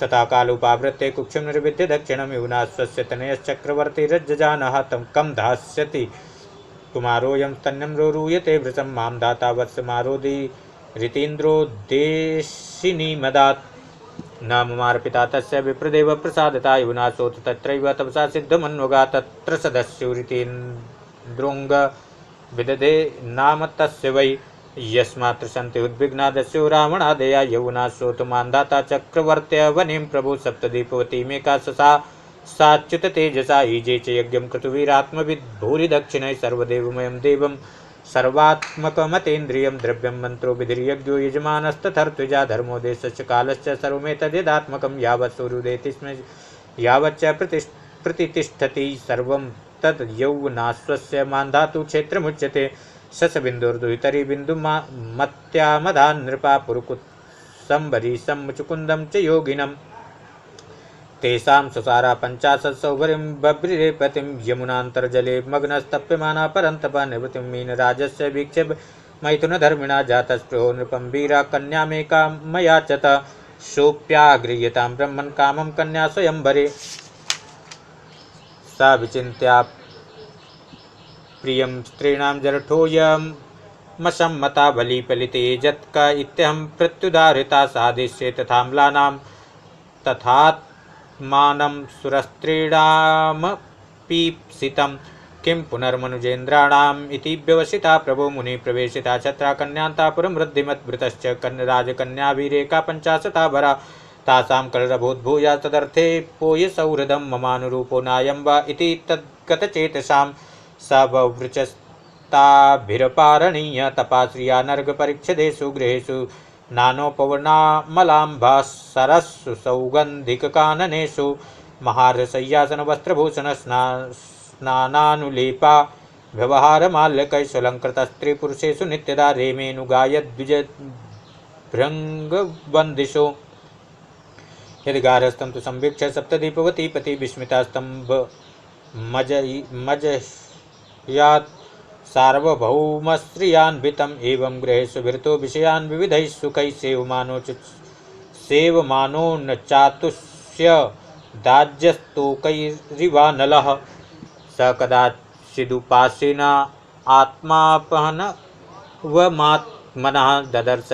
तथा कालोपावृत्ते कुक्षं निर्विद्य दक्षिणं युना स्वस्य तनयश्चक्रवर्तिरज्जजानः तं कं धास्यति कुमारोऽयं स्तन्यं रोरूयते वृषं मां दाता वत्समारोदि ऋतीन्द्रो देशिनी मदात् न ममार्पिता तस्य विप्रदेव प्रसादता युना सोत तत्रैव तपसा सिद्धमन्वगा तत्र सदस्युरितीन्द्रोऽङ्ग विदधे नाम तस्य वै यस्मात्र सन्ति उद्विग्ना दस्यो रावणादया यमुना श्रोतमान्दाता चक्रवर्त्यवनिं प्रभु सप्तदीपवतीमेका ससा साच्युत तेजसा ईजे च यज्ञं क्रतुवीरात्मविद् भूरि दक्षिणै सर्वदेवमयं देवं सर्वात्मकमतेन्द्रियं द्रव्यं मन्त्रो विधिर्यज्ञो यजमानस्तथर्त्विजा धर्मो देशस्य कालश्च सर्वमेतद्यदात्मकं यावत् सूर्योदेति स्म यावच्च प्रतितिष्ठति सर्वं तद् यौवनाश्वस्य मान्धातु क्षेत्रमुच्यते ससबिन्दुर्दुहितरी बिन्दुमत्या मदा नृपा पुरुकुत्सम्बरी सम्मुचुकुन्दं च योगिनम् तेषां सुसारा पंचाशत् सौभरिं बभ्रिरेपतिं यमुनान्तर्जले मग्नस्तप्यमाना परन्तपा निवृत्तिं मीनराजस्य वीक्ष्य मैथुनधर्मिणा जातस्पृहो नृपं वीरा कन्यामेका मयाचत सोऽप्यागृह्यतां ब्रह्मन् कामं कन्या स्वयंवरे सा विचिन्त्या प्रियं स्त्रीणां जरठोऽयमसम्मता बलिपलिते जत्क इत्यहं प्रत्युदाहृता सादिश्ये तथाम्लानां तथात्मानं सुरस्त्रीणामपीप्सितं किं पुनर्मनुजेन्द्राणाम् इति व्यवसिता प्रभो मुनिप्रवेशिता छत्रा कन्यान्तापुरं वृद्धिमद्भृतश्च राजकन्याभिरेका पञ्चाशता भरा तासां कलरभूद्भूया तदर्थे पोयसौहृदं ममानुरूपो नायं वा इति तद्गतचेतसां स ववृचस्ताभिरपारणीय तपाश्रिया नर्गपरीक्षदेषु गृहेषु नानोपवर्णामलाम्भासरस्सु सौगन्धिककाननेषु महारसय्यासनवस्त्रभूषणस्नानानुलेपा व्यवहारमाल्यकैश्वलङ्कृतस्त्रीपुरुषेषु नित्यदा रेमेनुगायद्विजभृङ्गवन्दिषु यद्गारस्तं तु संवीक्ष्य सप्तदीपवती पति विस्मितास्तम्भमजयात् सार्वभौमश्रियान्वितम् एवं गृहेषु विरतो विषयान् विविधैः सुखैः सेवमानो न चातुष्य दाज्यस्तोकैरिवानलः स कदाचिदुपासीना आत्मापहनवमात्मनः ददर्श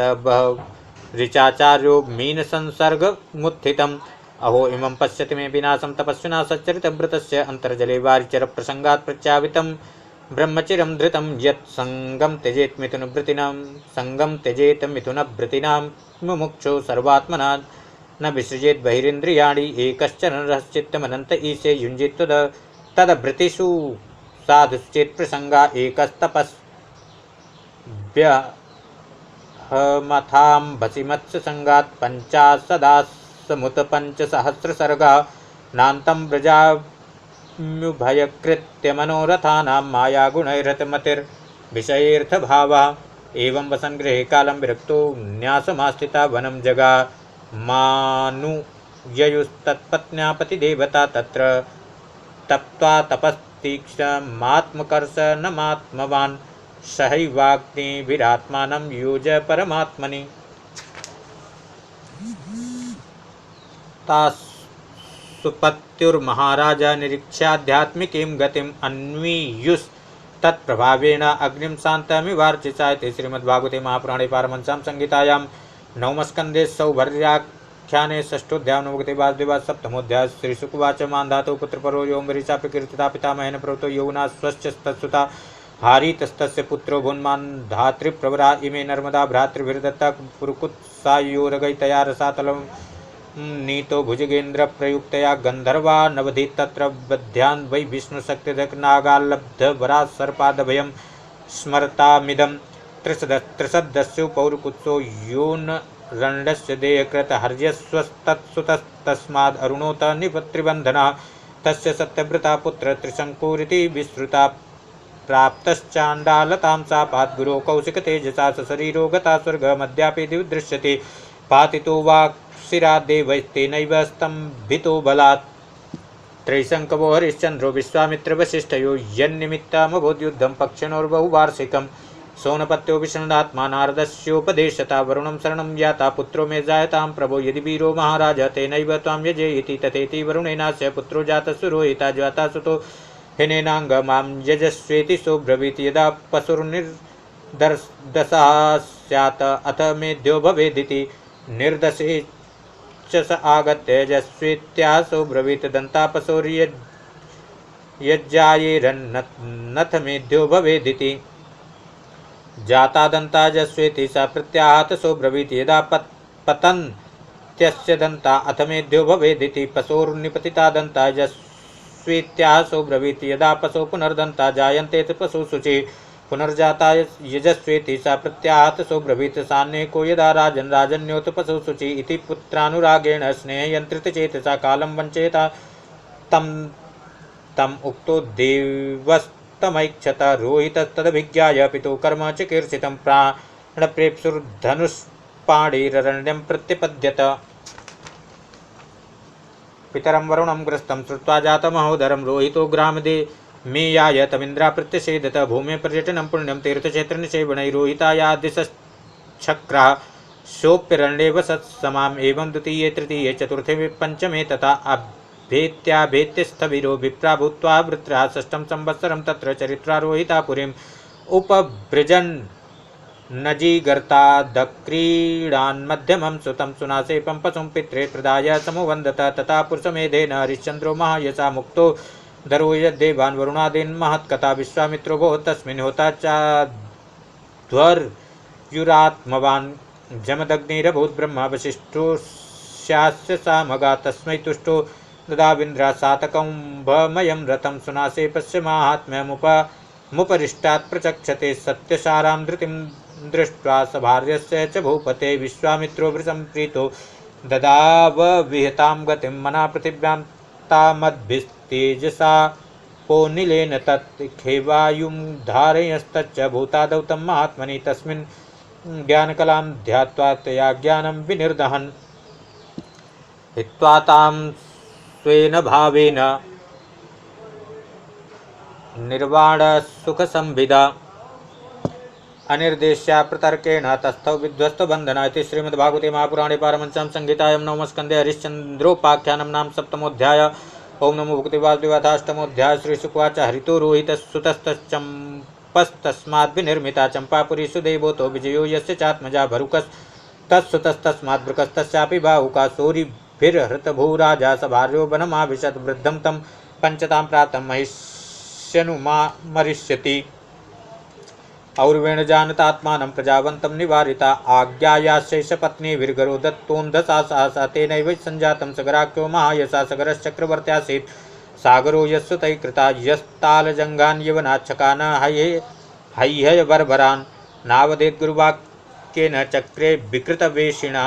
ऋचाचार्यो मीनसंसर्गमुत्थितम् अहो इमं पश्यति मे विनाशं तपस्विना सच्चरितव्रतस्य अन्तर्जले वारिचरप्रसङ्गात् प्रत्यावितं ब्रह्मचिरं धृतं यत् सङ्गं त्यजेत् मिथुनवृत्तिनां सङ्गं त्यजेत मिथुनवृत्तिनां मुमुक्षो सर्वात्मना न विसृजेत् बहिरिन्द्रियाणि एकश्च नरश्चित्तमनन्त ईशे युञ्जित् तदभृतिषु साधुश्चेत् प्रसङ्गा एकस्तपस्व्यहमथाम्भसि मत्स्यसङ्गात् पञ्चाशदासमुत पञ्चसहस्रसर्गा नान्तं व्रजाम्युभयकृत्य मनोरथानां मायागुणैरतमतिर्विषयेऽर्थभावः एवं वसन् गृहे कालं विरक्तो न्यासमास्थिता वनं जगामानुययुस्तत्पत्न्या पतिदेवता तत्र तप्त्वा तपस्तीक्ष्णमात्मकर्षणमात्मवान् सहैवाग्निभिरात्मानं युज परमात्मनि तासुपत्युर्महाराज निरीक्ष्याध्यात्मिकीं गतिम् अन्वीयुस्तत्प्रभावेण अग्निं शान्तमिवार्चिता इति श्रीमद्भागवते महापुराणे पारमहंस्यां संहितायां नवमस्कन्धे सौभर्याख्याने षष्ठोऽध्यायो वासुदेवाः सप्तमोऽध्यायः श्रीशुकवाच मान्धातो पुत्रपरो यो वरिचा प्रकीर्तिता पितामहेन प्रवृतो यौवना स्वश्चस्तत्सुता हारीतस्तस्य पुत्रो भुन्मान् धातृप्रवरा इमे नर्मदा भ्रातृभिर्दत्ता पुरुकुत्सायोरगैतया रसातलं नीतो भुजगेन्द्र प्रयुक्तया गंधर्वा नवधि तत्र बध्यान् वै विष्णुशक्तिदनागाल्लब्धवरा सर्पादभयं स्मरतामिदं त्रिसदस्यु पौरुकुत्सो योनरण्यस्य देयकृत हर्यस्वस्तत्सुतस्तस्माद् अरुणोत निपत्रिबन्धनः तस्य सत्यव्रता पुत्र त्रिशङ्कुरिति विश्रुता प्राप्तश्चाण्डालतां सापात् गुरो कौशिकतेजसा सशरीरो गता स्वर्गमद्यापि दिवदृश्यते पातितो वाक्शिरादेवैस्तेनैव स्तम्भितो बलात् त्रैशङ्कवो हरिश्चन्द्रो विश्वामित्रवसिष्ठयो यन्निमित्तमभूद्युद्धं पक्षिणोर्बहुवार्षिकं सोनपत्यो विषण्णात्मा नारदस्योपदेशता वरुणं शरणं याता पुत्रो मे जायतां प्रभो यदि वीरो महाराज तेनैव त्वां यजेति तथेति वरुणेनास्य पुत्रो जातसुरोहिता जाता सुतो हिनेनांग मां यजस्वेति सोब्रवीति यदा पशुर्निर्दशा स्यात् अथ मेध्यो भवेदिति निर्दशे च स आगत्य यजस्वेत्यासो ब्रवीत दन्तापशोर्यज्जायेरन्नथ मेध्यो भवेदिति जाता दन्ताजस्वेति स प्रत्याहत सो ब्रवीत यदा पतन्त्यस्य दन्ता अथ मेध्यो भवेदिति पशोर्निपतिता दन्ताजस्वेत्यासो ब्रवीत यदा पशो पुनर्दन्ता जायन्ते पशु शुचि पुनर्जाता यजस्वेति सा प्रत्याहत सो ब्रवीत सान्नेको यदा राजन् राजन्योत पशु शुचि इति पुत्रानुरागेण स्नेहयन्त्रितचेतसा कालं वञ्चयता तम उक्तो देवस्तमैक्षत रोहितस्तदभिज्ञाय पितुः कर्म चिकीर्षितं प्राणप्रेप्सुर्धनुष्पाणिररण्यं प्रत्यपद्यत पितरं वरुणं ग्रस्तं श्रुत्वा जातमहोदरं रोहितो ग्रामदे मेयाय तमिन्द्रा प्रत्यषेधत भूमे पर्यटनं पुण्यं तीर्थक्षेत्रनिषेवणैरोहितायादिशक्रा सोप्यरण्ये वसत्समाम् एवं द्वितीये तृतीये चतुर्थे पञ्चमे तथा अभेत्याभेत्यस्थविरो विप्रा भूत्वा वृत्रः षष्ठं संवत्सरं तत्र चरित्रारोहिता पुरीम् उपभृजन् नजीगर्तादक्रीडान्मध्यमं सुतं सुनासेपं पशुं पित्रे प्रदाय समुवन्दत तथा पुरुषमेधेन हरिश्चन्द्रो महायशा मुक्तो दरो यद्देवान् वरुणादीन् महत्कथा विश्वामित्रो भो तस्मिन् होता चाध्वर्युरात्मवान् जमदग्निरभूत् ब्रह्मा वसिष्ठोऽस्यास्य सामगा तस्मै तुष्टो ददाविन्द्रा सातकौम्भमयं रथं सुनासेपस्य माहात्म्यमुपरिष्टात् प्रचक्षते सत्यसारां धृतिं दृष्ट्वा सभार्यस्य च भूपते विश्वामित्रो वृषंप्रीतो ददावविहतां गतिं मना पृथिव्यां तामद्भिस्तेजसा पोनिलेन तत् खेवायुं धारयस्तच्च भूतादौ तं महात्मनि तस्मिन् ज्ञानकलां ध्यात्वा तया ज्ञानं विनिर्दहन् हित्वा तां स्वेन भावेन निर्वाणसुखसंविदा अनिर्देश्या प्रतर्केण तस्थौ विध्वस्तबन्धना इति श्रीमद्भागवते महापुराणे पारमहंस्यां संहितायां नवमस्कन्धे हरिश्चन्द्रोपाख्यानं नाम सप्तमोऽध्याय। ओं नमो भगवते वासुदेवाय। श्रीशुकवाच हरितो रोहितस्सुतस्तश्चम्पस्तस्माद्विनिर्मिता चम्पापुरी सुदेवोतो विजयो यस्य चात्मजा भरुकस्तस्सुतस्तस्माद्भृकस्तस्यापि बाहुका सोरिभिर्हृतभूराजा सभार्यो वनमाविशत् वृद्धं तं पञ्चतां प्रातं महिष्यनुमामरिष्यति और्वेण जानतात्मानं प्रजावन्तं निवारिता आज्ञायाशैष पत्नी विर्गरो दत्तोन्धसा सहसा तेनैव सञ्जातं सगराख्यो महायशा सगरश्चक्रवर्त्यासीत् सागरो यस्सुतैः कृता यस्तालजङ्घान् यवनाच्छकान् हैहयबर्बरान् नावदेद्गुरुवाक्येन चक्रे विकृतवेषिणा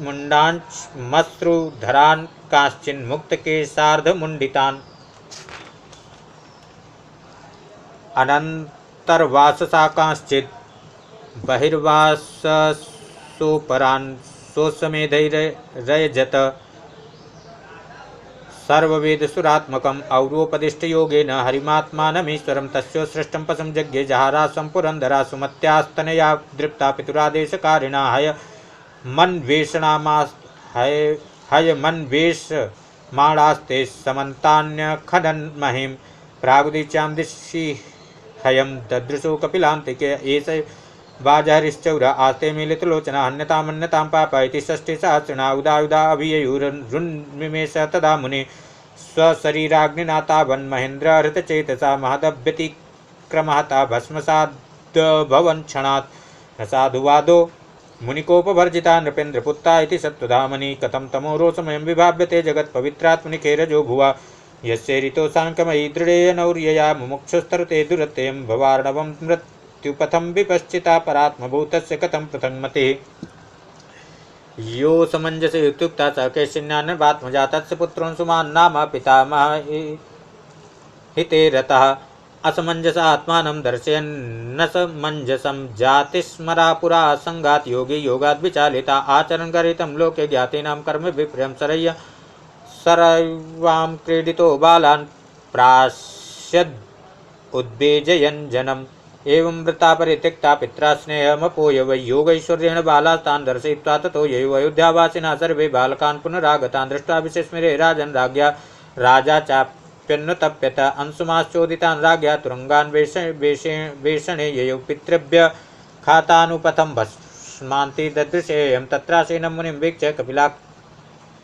मुण्डांश्मश्रुधरान् कांश्चिन्मुक्तकेशार्धमुण्डितान् अनन्तर्वाससा कांश्चित् बहिर्वाससोपरान् सोऽसमेधैरयजत सर्ववेदसुरात्मकम् औरोपदिष्टयोगेन हरिमात्मानमीश्वरं तस्यो सृष्टं पशुं जज्ञे जहारासं पुरन्दरा सुमत्यास्तनया दृप्ता पितुरादेशकारिणा हयमन्वेषमाणास्ते समन्तान्यखनन्महीं प्रागुदीच्यां दिशि हयं ददृशो कपिलान्तिके एष वाजहरिश्चौर आस्ते मिलितलोचना अन्यतामन्यतां पाप इति षष्ठिसहस्रिणा उदा रुन्मिमेष तदा मुनि स्वशरीराग्निना तावन्महेन्द्रहृतचेतसा महदभ्यतिक्रमहता भस्मसाद्भवन् क्षणात् न साधुवादो मुनिकोपवर्जिता नृपेन्द्रपुत्ता इति सत्त्वधामनि कथं तमो रोषमयं विभाव्यते जगत्पवित्रात्मनिखेरजो भुवा यस्य ऋतो साङ्कमयी दृढेयनौर्यया मुमुक्षुस्तरुते दुरत्यं भवार्णवं मृत्युपथं विपश्चिता परात्मभूतस्य कथं पृथङ्मतिः यो समञ्जसे युक्ता स कैशिन्यान्नवात्मजा तस्य पुत्रोऽंशुमान् नाम पितामहहिते रतः असमञ्जस आत्मानं दर्शयन्न समञ्जसं जातिस्मरा पुरा असङ्गात् योगी योगाद् विचालिता आचरणकरितं लोके ज्ञातीनां कर्म विप्रियं सरय्य सर्वां क्रीडितो बालान् प्राश्यद् उद्बीजयन् जनम्। एवं वृत्ता परित्यक्ता पित्रा स्नेहमपोय वै योगैश्वर्येण बाला तान् दर्शयित्वा ततो ययौ अयोध्यावासिनः सर्वे बालकान् पुनरागतान् दृष्ट्वा विस्मरे राजन् राज्ञा राजा चाप्यन्नुतप्यत अंशुमाश्चोदितान् राज्ञा तुरङ्गान् वेषणे ययौ पितृभ्य खातानुपथं भस्मान्ति ददृशेयं तत्रासीनं मुनिं वीक्ष्य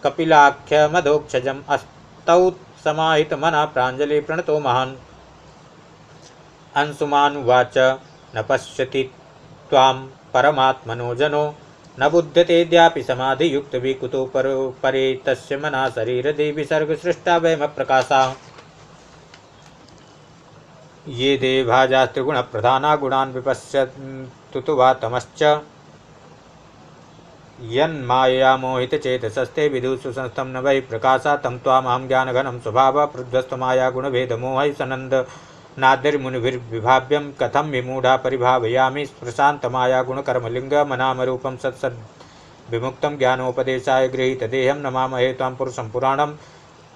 कपिलाख्यमधोक्षजम् अस्तौ समाहितमनः प्राञ्जलि प्रणतो महान्। अंशुमानुवाच न पश्यति त्वां परमात्मनो जनो न बुध्यतेऽद्यापि समाधियुक्तविकुतो परे तस्य मनः शरीरदेविसर्गसृष्टा वयमप्रकाशाः। ये देवाजास्त्रिगुणप्रधाना गुणान् विपश्यन्तु वा तमश्च यन्मायया मोहितचेतसस्ते विदुषु संस्थं न वै प्रकाशा तं त्वामहं ज्ञानघनं स्वभावः प्रध्वस्तमाया गुणभेदमोहै सनन्द नाद्रिमुनिभिर्विभाव्यं कथं विमूढा परिभावयामि प्रशान्तमाया गुणकर्मलिङ्गमनामरूपं सत्सद्विमुक्तं ज्ञानोपदेशाय गृहीतदेहं नमामहे त्वां पुरुषं पुराणं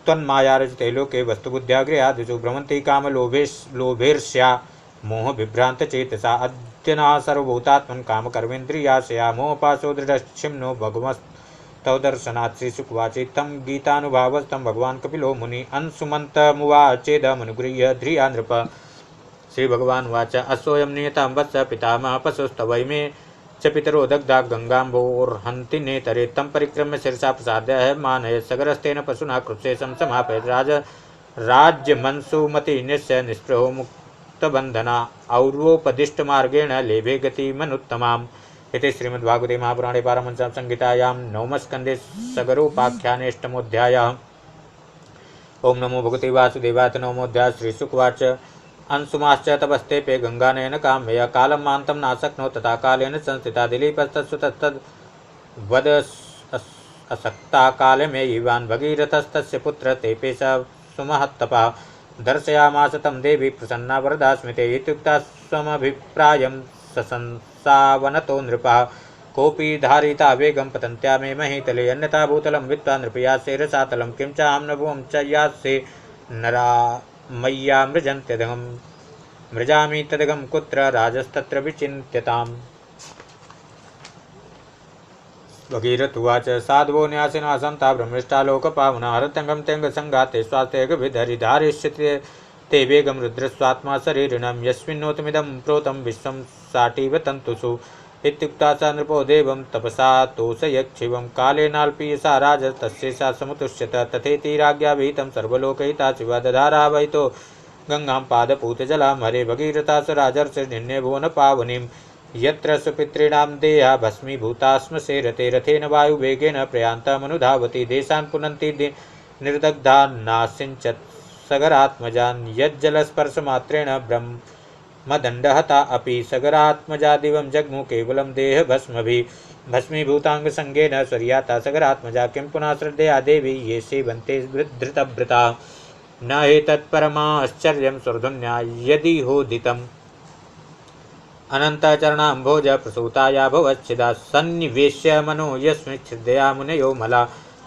त्वन्मायारचिते लोके वस्तुबुद्ध्याग्रयादिषु भ्रमन्ति कामलोभेर्ष्या मोहविभ्रान्तचेतसा अद्यना सर्वभूतात्मन् कामकर्मेन्द्रियाशया मोहपाशो दृढच्छिन्नो भगवस्तव दर्शनात् श्रीशुकवाचित्थं गीतानुभावस्तं भगवान् कपिलो मुनि अंशुमन्तमुवाचेदमनुगृह्य ध्रिया नृप। श्रीभगवानुवाच अश्वोऽयं नियतं वत्स पितामहः पशुस्तवै मे च पितरो दग्धा गङ्गाम्भोर्हन्ति नेतरे तं परिक्रम्य शिरसा प्रसाद्य मानयत् सगरस्तेन पशुना कृत्सेशं समापयत् राज्यमंसुमतिनिश्य निःस्पृहो मुक्तबन्धना और्वोपदिष्टमार्गेण लेभे गतिमनुत्तमाम्। इति श्रीमद्भागवते महापुराणे पारमहंस्यां संहितायां नवमस्कन्धे सगरोपाख्यानेष्टमोऽध्यायः। ओं नमो भगवते वासुदेवाय। नवमोऽध्यायः। श्रीशुकवाच अंशुमाश्च तपस्तेपे गंगानयन कामया कालं मान्तं नाशक्नो तथा कालेन संस्थिता दिलीपस्तत्सु तत्तद्वद असक्ता काले मे युवान् भगीरथस्तस्य पुत्र तेपे सुमहत्तपः दर्शयामास तं देवी प्रसन्ना वरदा स्मिते इत्युक्ता स्वमभिप्रायं सशंसावनतो नृपः कोऽपि धारिता वेगं पतन्त्या मे महीतले अन्यथा भूतलं वित्त्वा नृपयास्ये रसातलं किं चाहं न भुवं च यास्ये नरा मय्या मृजन्त्यदहं मृजामि तदगं कुत्र राजस्तत्र विचिन्त्यताम्। भगीरथुवाच साधवो न्यासिनः सन्ता ब्रह्मिष्ठा लोकपावना हरत्यङ्गं त्यङ्गसङ्गाते स्वास्थ्यगविधरिधारिष्यते ते वेगं रुद्रस्वात्मा शरीरिणं यस्मिन्नोतमिदं प्रोतं विश्वं साटीव तन्तुषु इत्युक्ता स नृपो देवं तपसा तोषयक्षिवं कालेनाल्पीयसा राजस्तस्यैषा समुतुष्यत तथेति राज्ञा विहितं सर्वलोकहिता शिवा दधारा वैतो गंगां पादपूतजलां हरे भगीरथा स राजर्षिर्निन्ये भुवन पावनीं यत्र सुपितॄणां देहा भस्मीभूता स्म सेरते रथेन वायुवेगेन प्रयान्तमनुधावति देशान् पुनन्ति निर्दग्धा नासिञ्चत् सगरात्मजान् यज्जलस्पर्शमात्रेण ब्रह्मदण्डहता अपि सगरात्मजा दिवं जग्मु केवलं देहभस्मभिः भस्मीभूताङ्गसङ्गेन स्वर्याता सगरात्मजा किं पुनः श्रद्धया देवी ये सेवन्ते धृतव्रता न एतत्परमाश्चर्यं स्वर्धुन्या यदि होदितम् अनन्तचरणाम्भोज प्रसूताया भवच्छिदा सन्निवेश्य मनो यस्मिच्छ्रद्धया मुनयो मला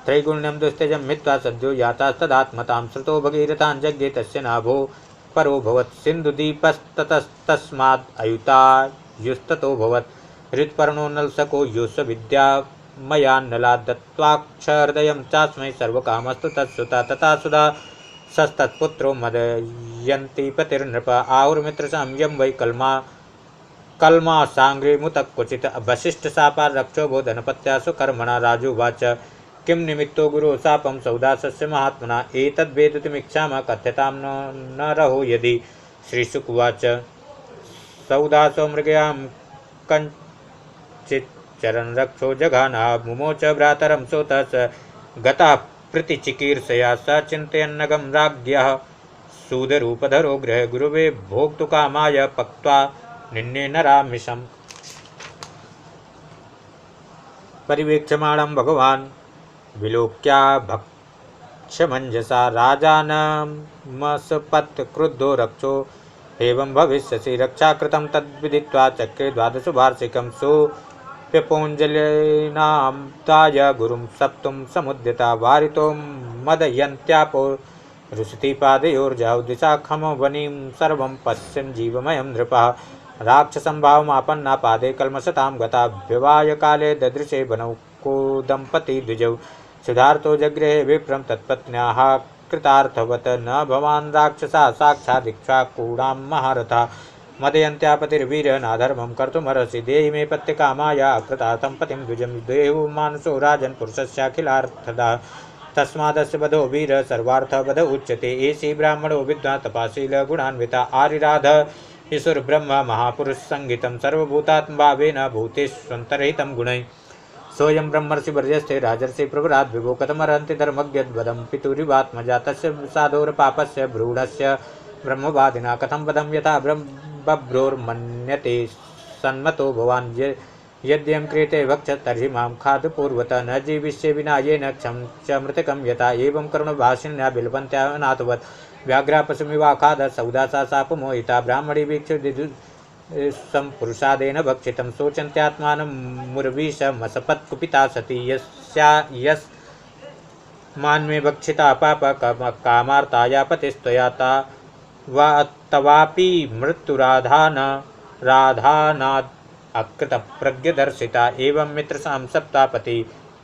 त्रैगुण्यं दुस्त्यजं हित्वा सद्यो यातास्तदात्मतां श्रुतो भगीरथान् जज्ञे तस्य नाभो परो भवत् सिन्धुदीपस्ततस्तस्माद् अयुतायुस्ततो भवत् हृत्पर्णो नलसको योऽस्य विद्या मयान्नला दत्त्वाक्षहृदयं चास्मै सर्वकामस्तु तत्सुता तथा सुधा सस्तत्पुत्रो मदयन्ति पतिर्नृप आहुर्मित्रसं यं वै कल्मा सांग्रे मुतः क्वचित् वसिष्ठशापात् रक्षोभो धनपत्या सुकर्मणा राजोवाच किं निमित्तो गुरो शापं सौदासस्य महात्मना एतद्वेदितुमिच्छामः कथ्यतां न रहो यदि। श्रीशुकुवाच सौदासो मृगयां कञ्चित् चरणरक्षो जघाना मुमोच भ्रातरं सोतः स गतः प्रतिचिकीर्षया स चिन्तयन्नगं राज्ञः सूदरूपधरो गृह गुरुवे भोक्तुकामाय पक्त्वा निन्ने नरामिषम्। परिवेक्षमाणं भगवान् विलोक्या भक्ष्यमञ्जसा राजानमसपत् क्रुद्धो रक्षो एवं भविष्यसि रक्षाकृतं तद्विदित्वा चक्रे द्वादशवार्षिकं सोऽप्यपोञ्जलिनां ताय गुरुं सप्तुं समुद्यता वारितो मदयन्त्यापो रुशती पादयोर्जाौ दिशा खमो वनीं सर्वं पश्यन् जीवमयं नृपः राक्षसंभावमापन्ना पादे कल्मषतां गता विवाय काले ददृशे वनौ को दंपति द्विजौ सिद्धार्थो जगृहे विप्रं तत्पत्न्याः कृतार्थवत न भवान् राक्षसा साक्षादिक्षाकूणां महारथा मदयन्त्यापतिर्वीरनाधर्मं कर्तुमर्हसि देहि मे पत्यकामाया कृतार्थं पतिं द्विजं देहो मानसो राजन् पुरुषस्याखिलार्थदा तस्मादस्य वधो वीर सर्वार्थवध उच्यते एषि ब्राह्मणो विद्वान् तपाशील गुणान्विता आरिराध ईश्वर ब्रह्म महापुरुष संगीतं सर्वभूतात्मभावेन भूतेष्वन्तरहितं गुणैः सोऽयं ब्रह्मर्षि वर्यस्ते राजर्षि प्रवराद् विभो कथमर्हन्ति धर्मज्ञद्वदं पितुरिवात्मजा तस्य साधोरपापस्य भ्रूढस्य ब्रह्मवादिना कथं वदं यथा बभ्रोर्मन्यते सन्मतो भवान् यद्यं क्रियते वक्षत् तर्हि मां खादपूर्वतः न जीविष्ये विना येन क्षं च मृतकं यथा एवं करुणभाषिण्या बिल्वन्त्या अनाथवत् व्याघ्रापशुमिवाखाद सौदासा सापमोहिता ब्राह्मणी वीक्षु संपुरुषादेन भक्षितं शोचन्त्यात्मानं मुरवीशमसपत्कुपिता सती यस्मान्मे भक्षिता पाप कामार्ताया पतिस्त्वया तवापि मृत्युराधानाद् अकृतप्रज्ञदर्शिता एवं मित्रसां सप्तापति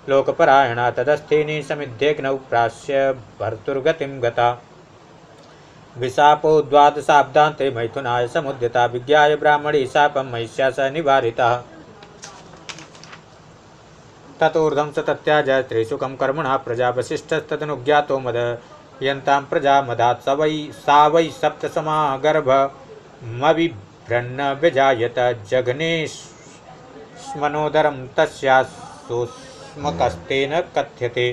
लोकपरायणा तदस्थेनि समिध्यग्नौ प्रास्य भर्तुर्गतिं गता विशापो द्वादशाब्दान्ते मैथुनाय समुद्यता विज्ञाय ब्राह्मणी शापं महिष्या स निवारितः ततोर्धं स तत्याज त्रिशुकं कर्मणा प्रजा वसिष्ठस्तदनुज्ञातो मदयन्तां प्रजा मदात् सा वै सप्तसमागर्भमविभ्रन्न व्यजायत जघनेश्मनोदरं तस्या सोऽस्मकस्तेन कथ्यते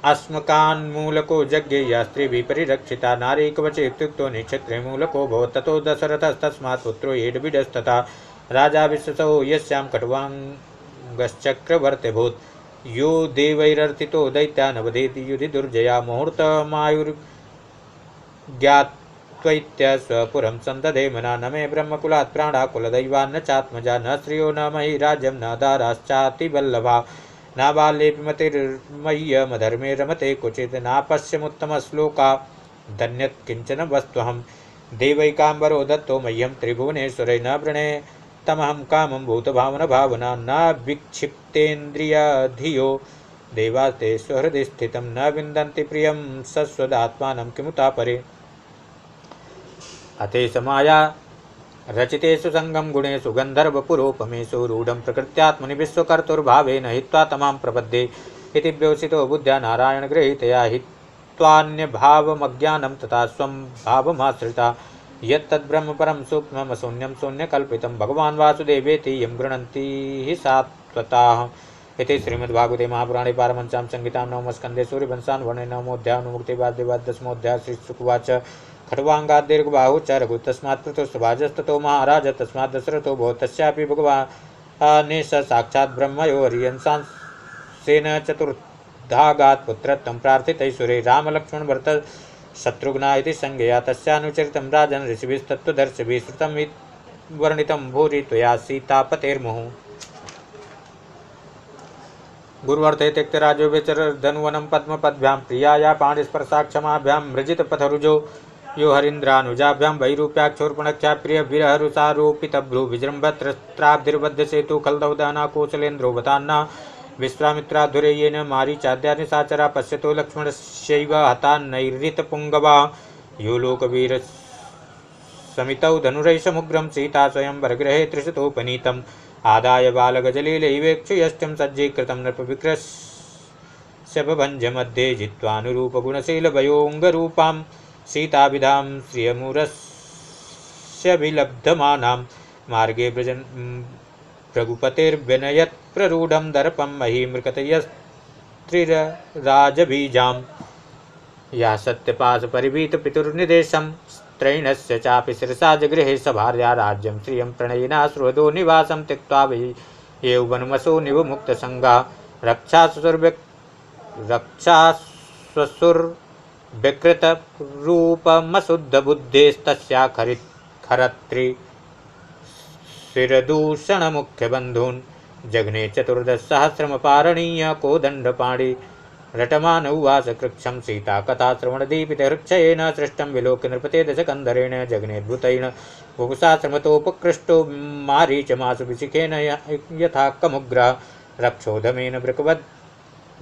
अस्मकान्मूलको यज्ञेया स्त्रीभिः परिरक्षिता नारी कवचे इत्युक्तो निक्षत्रे मूलको भवत् ततो दशरथस्तस्मात् पुत्रो एडबिडस्तथा राजा विश्वसो यस्यां कट्वाङ्गश्चक्रवर्त्यभूत् यो देवैरर्थितो दैत्यानवधेति युधि दुर्जया मुहूर्तमायुर्ज्ञात्वैत्य स्वपुरं सन्दधे मना न मे ब्रह्मकुलात् प्राणा कुलदैवान्न चात्मजा न श्रियो न मयि राज्यं न दाराश्चातिवल्लभा न बाल्येऽपि मतिर्मह्यमधर्मे रमते क्वचित् नापश्यमुत्तमश्लोका धन्यत् किञ्चन वस्त्वहं देवैकाम्बरो दत्तो मह्यं त्रिभुवनेश्वरै न वृणे तमहं कामं भूतभावनभावना न विक्षिप्तेन्द्रियधियो देवास्ते स्वहृदि स्थितं न विन्दन्ति प्रियं सस्वदात्मानं किमुता परे अते समाया रचितेषु संगम गुणेषु गन्धर्वपुरोपमेषु रूढं प्रकृत्यात्मनि विश्वकर्तुर्भावेन हित्वा तमां प्रपद्ये इति व्योसितो बुद्ध्या नारायणगृहीतया हित्वान्यभावमज्ञानं तथा स्वं भावमाश्रिता यत्तद्ब्रह्म परं सूक्ष्ममशून्यं शून्यकल्पितं भगवान् वासुदेवेति यं गृह्णन्ति हि सात्वताः इति श्रीमद्भागवते महापुराणे पारमहंस्यां संहितां नवमस्कन्धे सूर्यवंशानुवर्णे नवमोऽध्यायः दशमोऽध्यायः श्रीशुकुवाच खट्वाङ्गात् दीर्घबाहु च रघु तस्मात् पृथुस्वाजस्ततो महाराज तस्मात् दशरथो भवत् तस्यापि भगवान् स साक्षात् ब्रह्मयोर्यंसांसेन चतुर्धागात् पुत्रत्वं प्रार्थितैश्वरे रामलक्ष्मण भरत शत्रुघ्ना इति संज्ञया तस्यानुचरितं राजन् ऋषिभिस्तत्त्वदर्शिभिः श्रुतं वर्णितं भूरि त्वया सीतापतेर्मुहुः गुरुवर्थे त्यक्तराजो विचरधनुवनं पद्मपद्भ्यां प्रियाया पाणिस्पर्शाक्षमाभ्यां मृजितपथरुजो यो हरीन्द्रानुजाभ्यां वैरूप्याक्षोर्पणख्या प्रियविरहरुसारोपितभ्रू विजृम्भत्रस्त्राब्धिर्बद्धसेतु खलदौदाना कौशलेन्द्रोवतान्ना विश्वामित्राधुरे येन मारीचाद्यानि साचरा पश्यतो लक्ष्मणस्यैव हतान्नैरितपुङ्गवा यो लोकवीरसमितौ धनुरैषमुग्रं सीता स्वयंवरगृहे त्रिशतोपनीतम् आदाय बालगजलीलैवेक्षुयष्टं सज्जीकृतं नृपविक्रस्यभञ्जमध्ये जित्वानुरूपगुणशीलभयोऽङ्गरूपां सीताभिधां श्रियमुरस्यभिलब्धमानां मार्गे भृगुपतिर्विनयत् प्ररूढं दर्पं महीमृकतयस्त्रिरराजबीजां या सत्यपाशपरिवीतपितुर्निदेशं त्रैणस्य चापि शिरसा जगृहे सभार्या राज्यं श्रियं प्रणयिना सुहृदो निवासं त्यक्त्वा यौवनमसो निवमुक्तसङ्गा रक्षासुरविकृतरूपमशुद्धबुद्धेस्तस्या खरत्रिशिरदूषणमुख्यबन्धून् जघ्ने चतुर्दशसहस्रमपारणीय कोदण्डपाणि रटमान उवाच कृक्षं सीता कथा श्रवणदीपितहृक्षयेन सृष्टं विलोक्य नृपते दशकन्धरेण जग्नेद्भुतेन बुभुषाश्रमतोपकृष्टो मारीचमासु विशिखेन यथा कमुग्रः रक्षोधमेन वृकवद्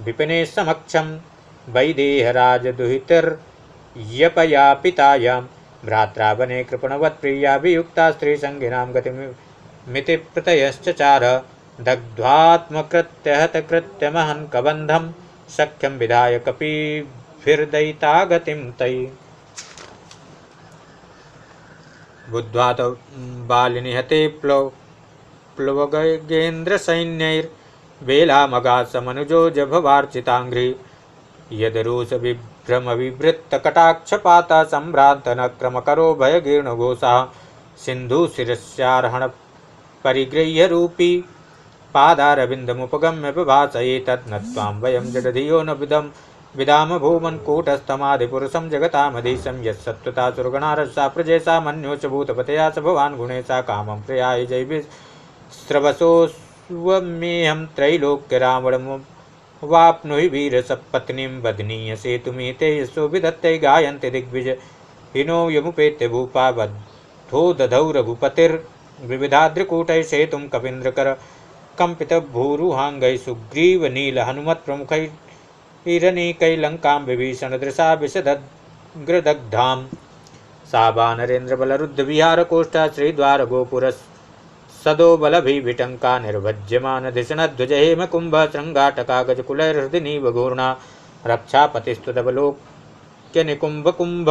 विपिने समक्षं वैदेहराजदुहितर्यपयापितायां भ्रात्रा वने कृपणवत्प्रिया वियुक्ता स्त्रीसङ्गिनां गतिमिति प्रतयश्चचार दग्ध्वात्मकृत्यहतकृत्यमहन् कबन्धं सख्यं विधाय कपिभिर्दयिता गतिं तैः बुद्ध्वा तौ बालिनिहते प्लवगेन्द्रसैन्यैर्वेलामगात्समनुजो जभवार्चिताङ्घ्रि यदरुषविभ्रमविवृत्तकटाक्षपातः सम्भ्रान्तनक्रमकरो भयगीर्णघोषः सिन्धुशिरस्यार्हणपरिगृह्यरूपी पादारविन्दमुपगम्य बभासयेतत् न त्वां वयं जडधियो न विदाम भूमन् कूटस्थमादिपुरुषं जगतामधीशं यत्सत्त्वता सुरगणारसा प्रजयसा मन्योच भूतपतया स भवान् गुणेशा कामं प्रियाय जैविस्रवसोऽस्वमेहं त्रैलोक्यरावणमुवाप्नुहि वीरसपत्नीं वदनीयसेतुमिते यशो विदत्ते गायन्ति दिग्विजयिनो यमुपेत्य भूपा बद्धो दधौ रघुपतिर्विविधाद्रिकूटैः सेतुं कपीन्द्रकर कंपितभूरुहांगैः सुग्रीवनीलहनुमत्प्रमुखैरनेकैः विभीषणदृशा विशदग्रदग्धां सा वानरेन्द्रबलरुद्धविहारकोष्ठा श्रीद्वारगोपुरसदोबलभिविटङ्का निर्भज्यमानधिषणध्वजहेमकुम्भ शृङ्गाटकागजकुलैर्हृदिनीव घूर्णा रक्षापतिस्तुतबलोक्यनिकुम्भकुम्भ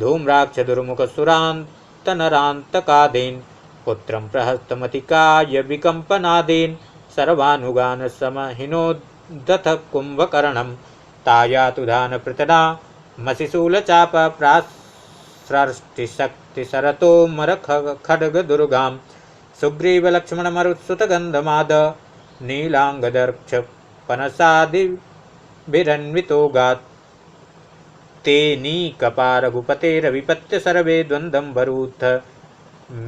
धूम्राक्षदुर्मुखसुरान्तनरान्तकादीन् पुत्रं प्रहस्तमतिकाय विकम्पनादीन् सर्वानुगान् समहिनोदथ कुम्भकर्णं तायातुधानपृतना मसिशूलचाप प्रासृष्टिशक्तिशरतो मरखड्गदुर्गां सुग्रीवलक्ष्मणमरुत्सुतगन्धमाद नीलाङ्गदर्क्षपनसादिभिरन्वितो गात् तेनीकपारघुपतेरविपत्य सर्वे द्वन्द्वं वरूथ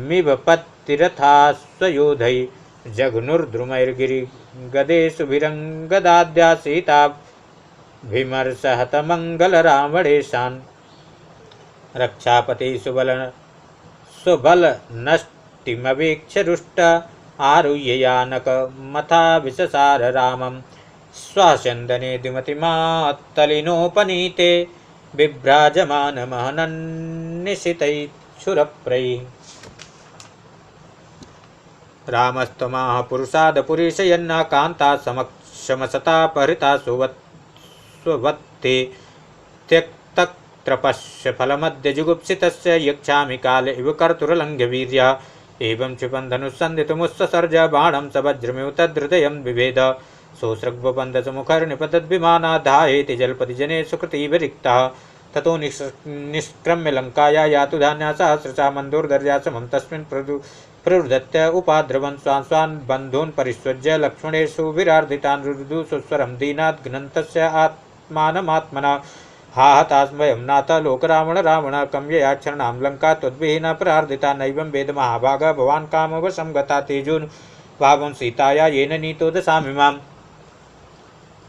मिवपत्तिरथाश्वयोधै जघ्नुर्द्रुमैर्गिरिगदेषुभिरङ्गदाद्या सीताभिमर्शहतमङ्गलरावणेशान् रक्षापति सुबलनष्टिमवेक्ष्य रुष्ट आरुह्ययानकमथा विससार रामं स्वास्यन्दने द्विमतिमात्तलिनोपनीते बिभ्राजमानमहनन्निशितैच्छुरप्रैः रामस्तमाह पुरुषादपुरीशयन्ना कान्ता समक्षमसतापहृता स्वत्ते त्यक्तत्रपश्य फलमद्य जुगुप्सितस्य यक्षामि काल इव कर्तुरलङ्घ्यवीर्यः एवं क्षिपं धनुस्सन्धितमुत्ससर्ज बाणं स वज्रमिव तद्धृदयं बिभेद सोऽसृग्वबन्धसमुखर्निपतद्विमानाधायेति जल्पति जने सुकृतिविरिक्तः ततो निष्क्रम्य लङ्काया यातु धान्या सहस्रशा मन्दोर्धर्या समं तस्मिन् प्ररुदत्य उपाद्रवन् स्वान् स्वान् बन्धून् परिष्वज्य लक्ष्मणेषु विरार्धितान् रुरुदु सुस्वरं दीनात् घ्नन्तस्य आत्मानमात्मना हा हतास्मयं नाथ लोकरावण रावण कम्ययाक्षरणां लङ्का त्वद्विहीना प्रार्धिता नैवं वेद महाभाग भवान् कामवशं गता तेजोन् भावं सीताया येन नीतो दशामि माम्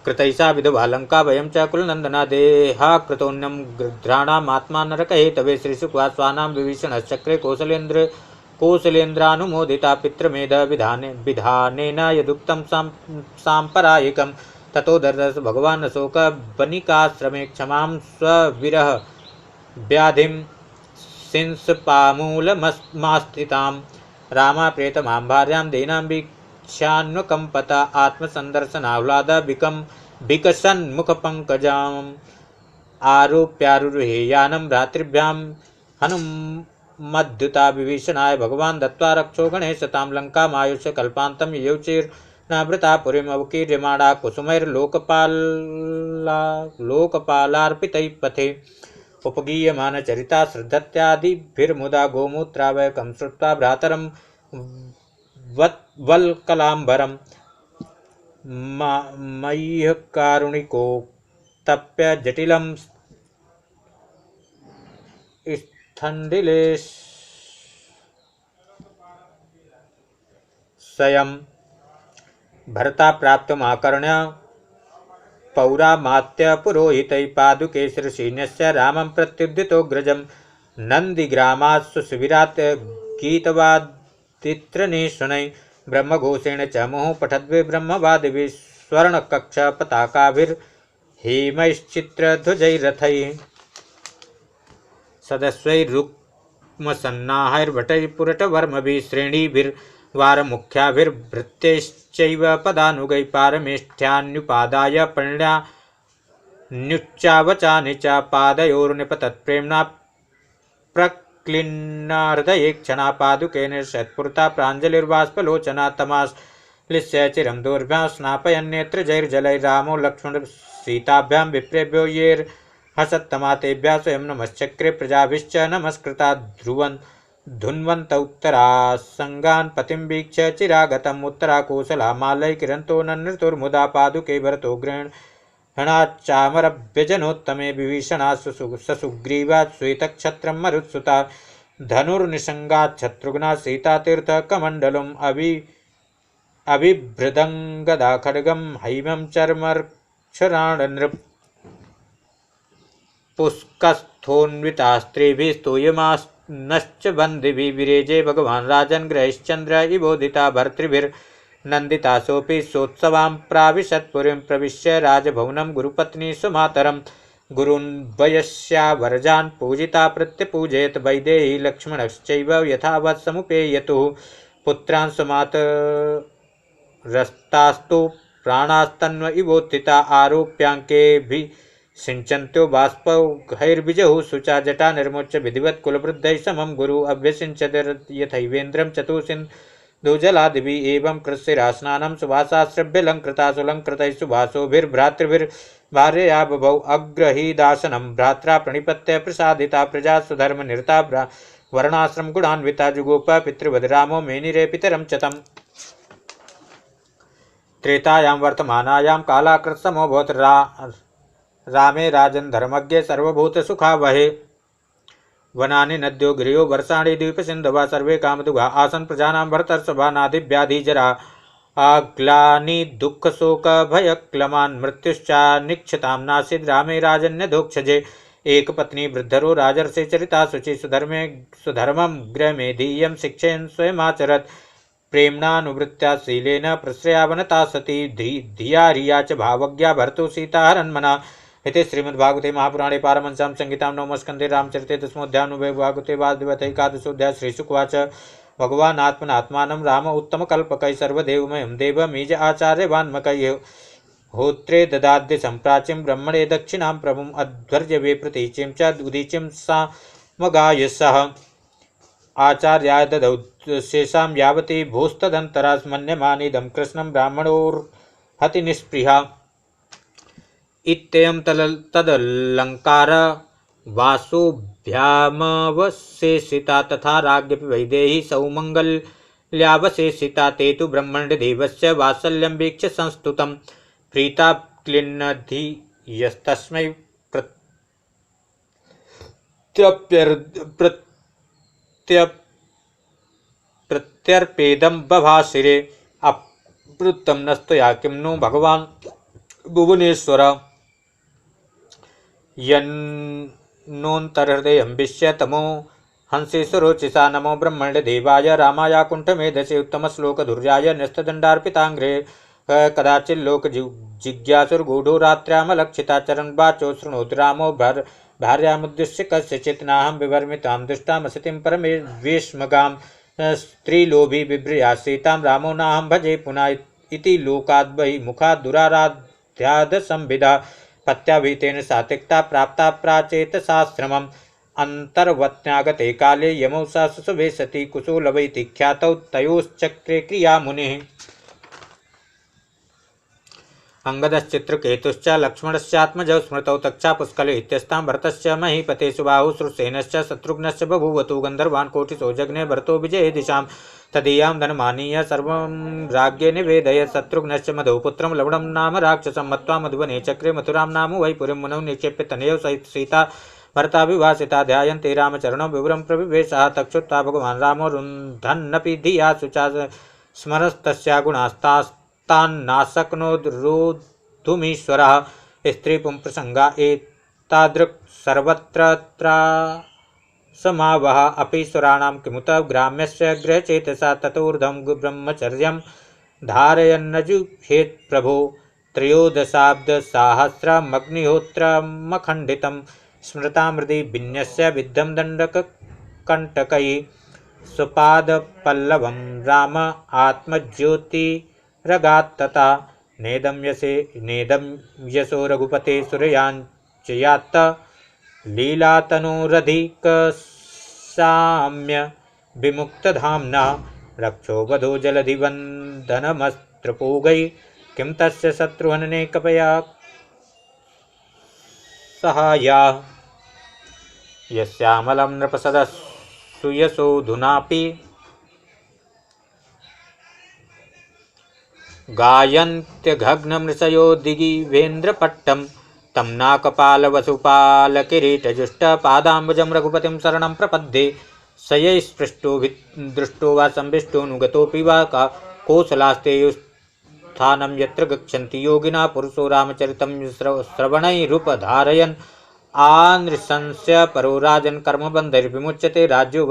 कृतैषा विधवा लङ्का वयं च कुलनन्दना देहा कृतोऽन्यं गृध्राणामात्मा नरकहेतवे श्रीशुक्वा स्वानां विभीषणश्चक्रे कौसलेन्द्रानुमोदिता पितृमेध विधानेन यदुक्तं साम्परायिकं ततो दर्दश भगवान् शोकवनिकाश्रमे क्षमां स्वविरह व्याधिं शिंसपामूलमास्थितां रामाप्रेतमां भार्यां दीनां वीक्ष्यान्वकम्पता आत्मसन्दर्शनाह्लाद विकसन्मुखपङ्कजाम् आरोप्यारुहे यानं रात्रिभ्यां हनुमद्युता विभीषणाय भगवान् दत्त्वा रक्षो गणेशतां लङ्कामायुष्य कल्पान्तं ययौचिर्नावृता पुरीमवकीर्यमाणा कुसुमैर्लोकपालार्पितैः पथे उपगीयमानचरिता श्रद्धत्यादिभिर्मुदा गोमूत्रावयकं श्रुत्वा भ्रातरं वल्कलाम्बरं मह्यकारुणिकोत्तप्य जटिलं स्थण्डिलेशयं भरता प्राप्तमाकर्ण्य पौरामात्य पुरोहितै पादुके शिरसीन्यस्य रामं प्रत्युद्यतोऽग्रजं नन्दिग्रामात्सु शिबिरात् गीतवादित्रने शनैः ब्रह्मघोषेण च मुहुः पठद्वे ब्रह्मवादिभिः स्वर्णकक्ष पताकाभिर्हेमैश्चित्रध्वजैरथैः सदस्वैरुक्मसन्नाहैर्भटैः पुरटवर्मभिः श्रेणीभिर्वारमुख्याभिर्भृत्यैश्चैव पदानुगैः पारमेष्ठ्यान्युपादाय पण्यान्युच्चावचानि च पादयोर्निपतत्प्रेम्णा प्रक्लिन्नहृदये क्षणा पादुकेन शतपुरता प्राञ्जलिर्बाष्पलोचना तमाश्लिष्य चिरं दोर्भ्यां स्नापयन्नेत्रजैर्जलैर्रामो लक्ष्मण सीताभ्यां विप्रेभ्यो येर्हसत्तमातेभ्यः स्वयं नमश्चक्रे प्रजाभिश्च नमस्कृता ध्रुवन् धुन्वन्त उत्तरासङ्गान् पतिं वीक्ष्य चिरागतम् उत्तराकोसला मालैः किरन्तो ननृतुर्मुदा पादुके भरतो गृह्णाच्चामरभ्यजनोत्तमे विभीषणा ससुग्रीवात् श्वेतक्षत्रं मरुत्सुता धनुर्निषङ्गात् शत्रुघ्ना सीतातीर्थकमण्डलम् अभिभृदङ्गदा खड्गं हैमं चर्मक्षराणनृप पुष्कस्थोन्वितास्त्रिभिः स्तूयमानश्च बन्दिभिः विरेजे भगवान् राजन् ग्रहश्चन्द्र इवोदिता भर्तृभिर्नन्दितासोऽपि सोत्सवां प्राविशत्पुरीं प्रविश्य राजभवनं गुरुपत्नी सुमातरं गुरून् वयस्यावरजान् पूजिता प्रत्यपूजयत् वैदेही लक्ष्मणश्चैव यथावत् समुपेयतुः पुत्रान् सुमातरस्तास्तु प्राणास्तन्व इवोत्थिता आरोप्याङ्केभिः सिंचन्त्यो बाष्पौघैर्विजहुः शुचा जटा निर्मोच्य विधिवत् कुलवृद्धैः समं गुरु अभ्यसिञ्चत यथैवेन्द्रं चतुसिन्धुजलादिभिः एवं कृत्स्थिरास्नानं सुवासाश्रभ्यलङ्कृता सुलङ्कृतैः सुभासोभिर्भ्रातृभिर्भार्यया बभौ अग्रहीदासनं भ्रात्रा प्रणिपत्य प्रसादिता प्रजा सुधर्मनिरता वर्णाश्रम गुणान्विता जुगोप पितृवद् रामो मेनिरे पितरं च तम् त्रेतायां वर्तमानायां कालाकृत्समोऽभवत् रामे राजन् धर्मज्ञे सर्वभूतसुखावहे वनानि नद्यो गिरयो वर्षाणि द्वीपसिन्धवः सर्वे कामदुघा आसन् प्रजानां भरतर्षभा नादिव्याधिजरा आग्लानि दुःखशोकभयक्लमान् मृत्युश्चानिक्षतां नासीद् रामे राजन्यधोक्षजे एकपत्नी वृद्धरो राजर्षे चरिता शुचि सुधर्मं गृहमेधीयं शिक्षयन् स्वयमाचरत् प्रेम्णानुवृत्त्या शीलेन प्रश्रयावनता सती धिया रिया च भावज्ञा भर्तुः सीताहरन्मना इति श्रीमद्भागवते महापुराणे पारमहंस्यां संहितां नवमस्कन्धे रामचरिते दशमोऽध्यायो भागवते वासुदेवैकादशोऽध्यायः श्रीशुकवाच भगवान् आत्मनात्मानं राम उत्तमकल्पकैः सर्वदेवमयं देवमीज आचार्यवान्मकैः होत्रे ददाद्य सम्प्राच्यं ब्रह्मणे दक्षिणां प्रभुम् अध्वर्यवे प्रतीचिं च उदीचिं सामगायसः आचार्याय ददौ शेषां यावती भूस्तदन्तरा मन्यमानीदं कृष्णं ब्राह्मणोर्हति निःस्पृहा इत्ययं तदलङ्कार वासोभ्यामवशेषिता तथा राज्ञपि वैदेही सौमङ्गल्यावशेषिता ते तु ब्रह्मण्यदेवस्य वात्सल्यं वीक्ष्य संस्तुतं प्रीता क्लिन्नधियस्तस्मै प्रत्यर्पेदं बभाशिरे अपृत्तं नस्तया किं नु भगवान् भुवनेश्वर यन्नोऽन्तर्हृदयं विश्य तमो हंसेश्वरोचिषा नमो ब्रह्मण्यदेवाय रामाय कुण्ठमेधसे उत्तमश्लोकधुर्याय न्यस्तदण्डार्पिताङ्घ्रे कदाचिल्लोक जिज्ञासुर्गूढो रात्र्यामलक्षिता चरणवाचो शृणोतु रामो भार्यामुद्दिश्य कस्यचित् नाहं विवर्मितां दुष्टामसतिं परमेश्मगां स्त्रीलोभी बिभ्रयासीतां रामो नाहं भजे पुनः इति लोकाद् बहिर्मुखात् दुराराध्यादसंविदा पत्याभीतेन सात्विकता प्राप्ता प्राचेतसाश्रमम् अन्तर्वत्न्यागते काले यमौ सा सुशुभे सती कुशोलवैति ख्यातौ तयोश्चक्रे क्रिया मुनिः अंगदश्चित्रकेतुश्च लक्ष्मणस्यात्मजौ स्मृतौ तक्षा पुष्कले इत्यस्तां भरतस्य महीपते सुबाहु श्रुसेनश्च शत्रुघ्नश्च बभूवतु गन्धर्वान् कोटिसो जग्ने भरतो विजये दिशां तदीयां धनमानीय सर्वं राज्ञे निवेदयत् शत्रुघ्नश्च मधुपुत्रं लवणं नाम राक्षसं मत्वा मधुवने चक्रे मथुरां नाम वै पुरीं मुनौ निक्षेप्य तनयौ सहित सीता भरताभिभाषिता ध्यायन्ते रामचरणौ विवरं प्रविवेशः तक्षुत्ता भगवान् रामो रुन्धन्नपि धिया शुचा स्मरस्तस्या गुणास्तान्नाशक्नोद्रोद्धुमीश्वरः स्त्रीपुंप्रसंगा एतादृक् सर्वत्र समावह अपि सुराणां किमुत ग्राम्यस्य गृहचेतसा ततोर्धं ब्रह्मचर्यं धारयन्नजुहेत् प्रभो त्रयोदशाब्दसाहस्रमग्निहोत्रमखण्डितं स्मृतामृदि विन्यस्य विद्धं दण्डककण्टकैः स्वपादपल्लवं राम आत्मज्योतिरगात्तता नेदं यशो रघुपते सुरयाञ्चयात्त लीलातनोरधिकसाम्य विमुक्तधाम्ना रक्षो वधो जलधिवन्दनमस्त्रपूगै किं तस्य शत्रुहनने कपया सहाया यस्यामलं नृपसदस्सुयशोऽधुनापि गायन्त्यघग्नमृषयो दिगिवेन्द्रपट्टं तं नाकपालवसुपालकिरीटजुष्टपादाम्बुजं रघुपतिं शरणं प्रपद्ये स यै स्पृष्टो दृष्टो वा संविष्टोऽनुगतोऽपि वा कोसलास्तेयुस्थानं यत्र गच्छन्ति योगिना पुरुषो रामचरितं श्रवणैरुपधारयन् आनृशंस्य परो राजन् कर्मबन्धैर्विमुच्यते राज्यो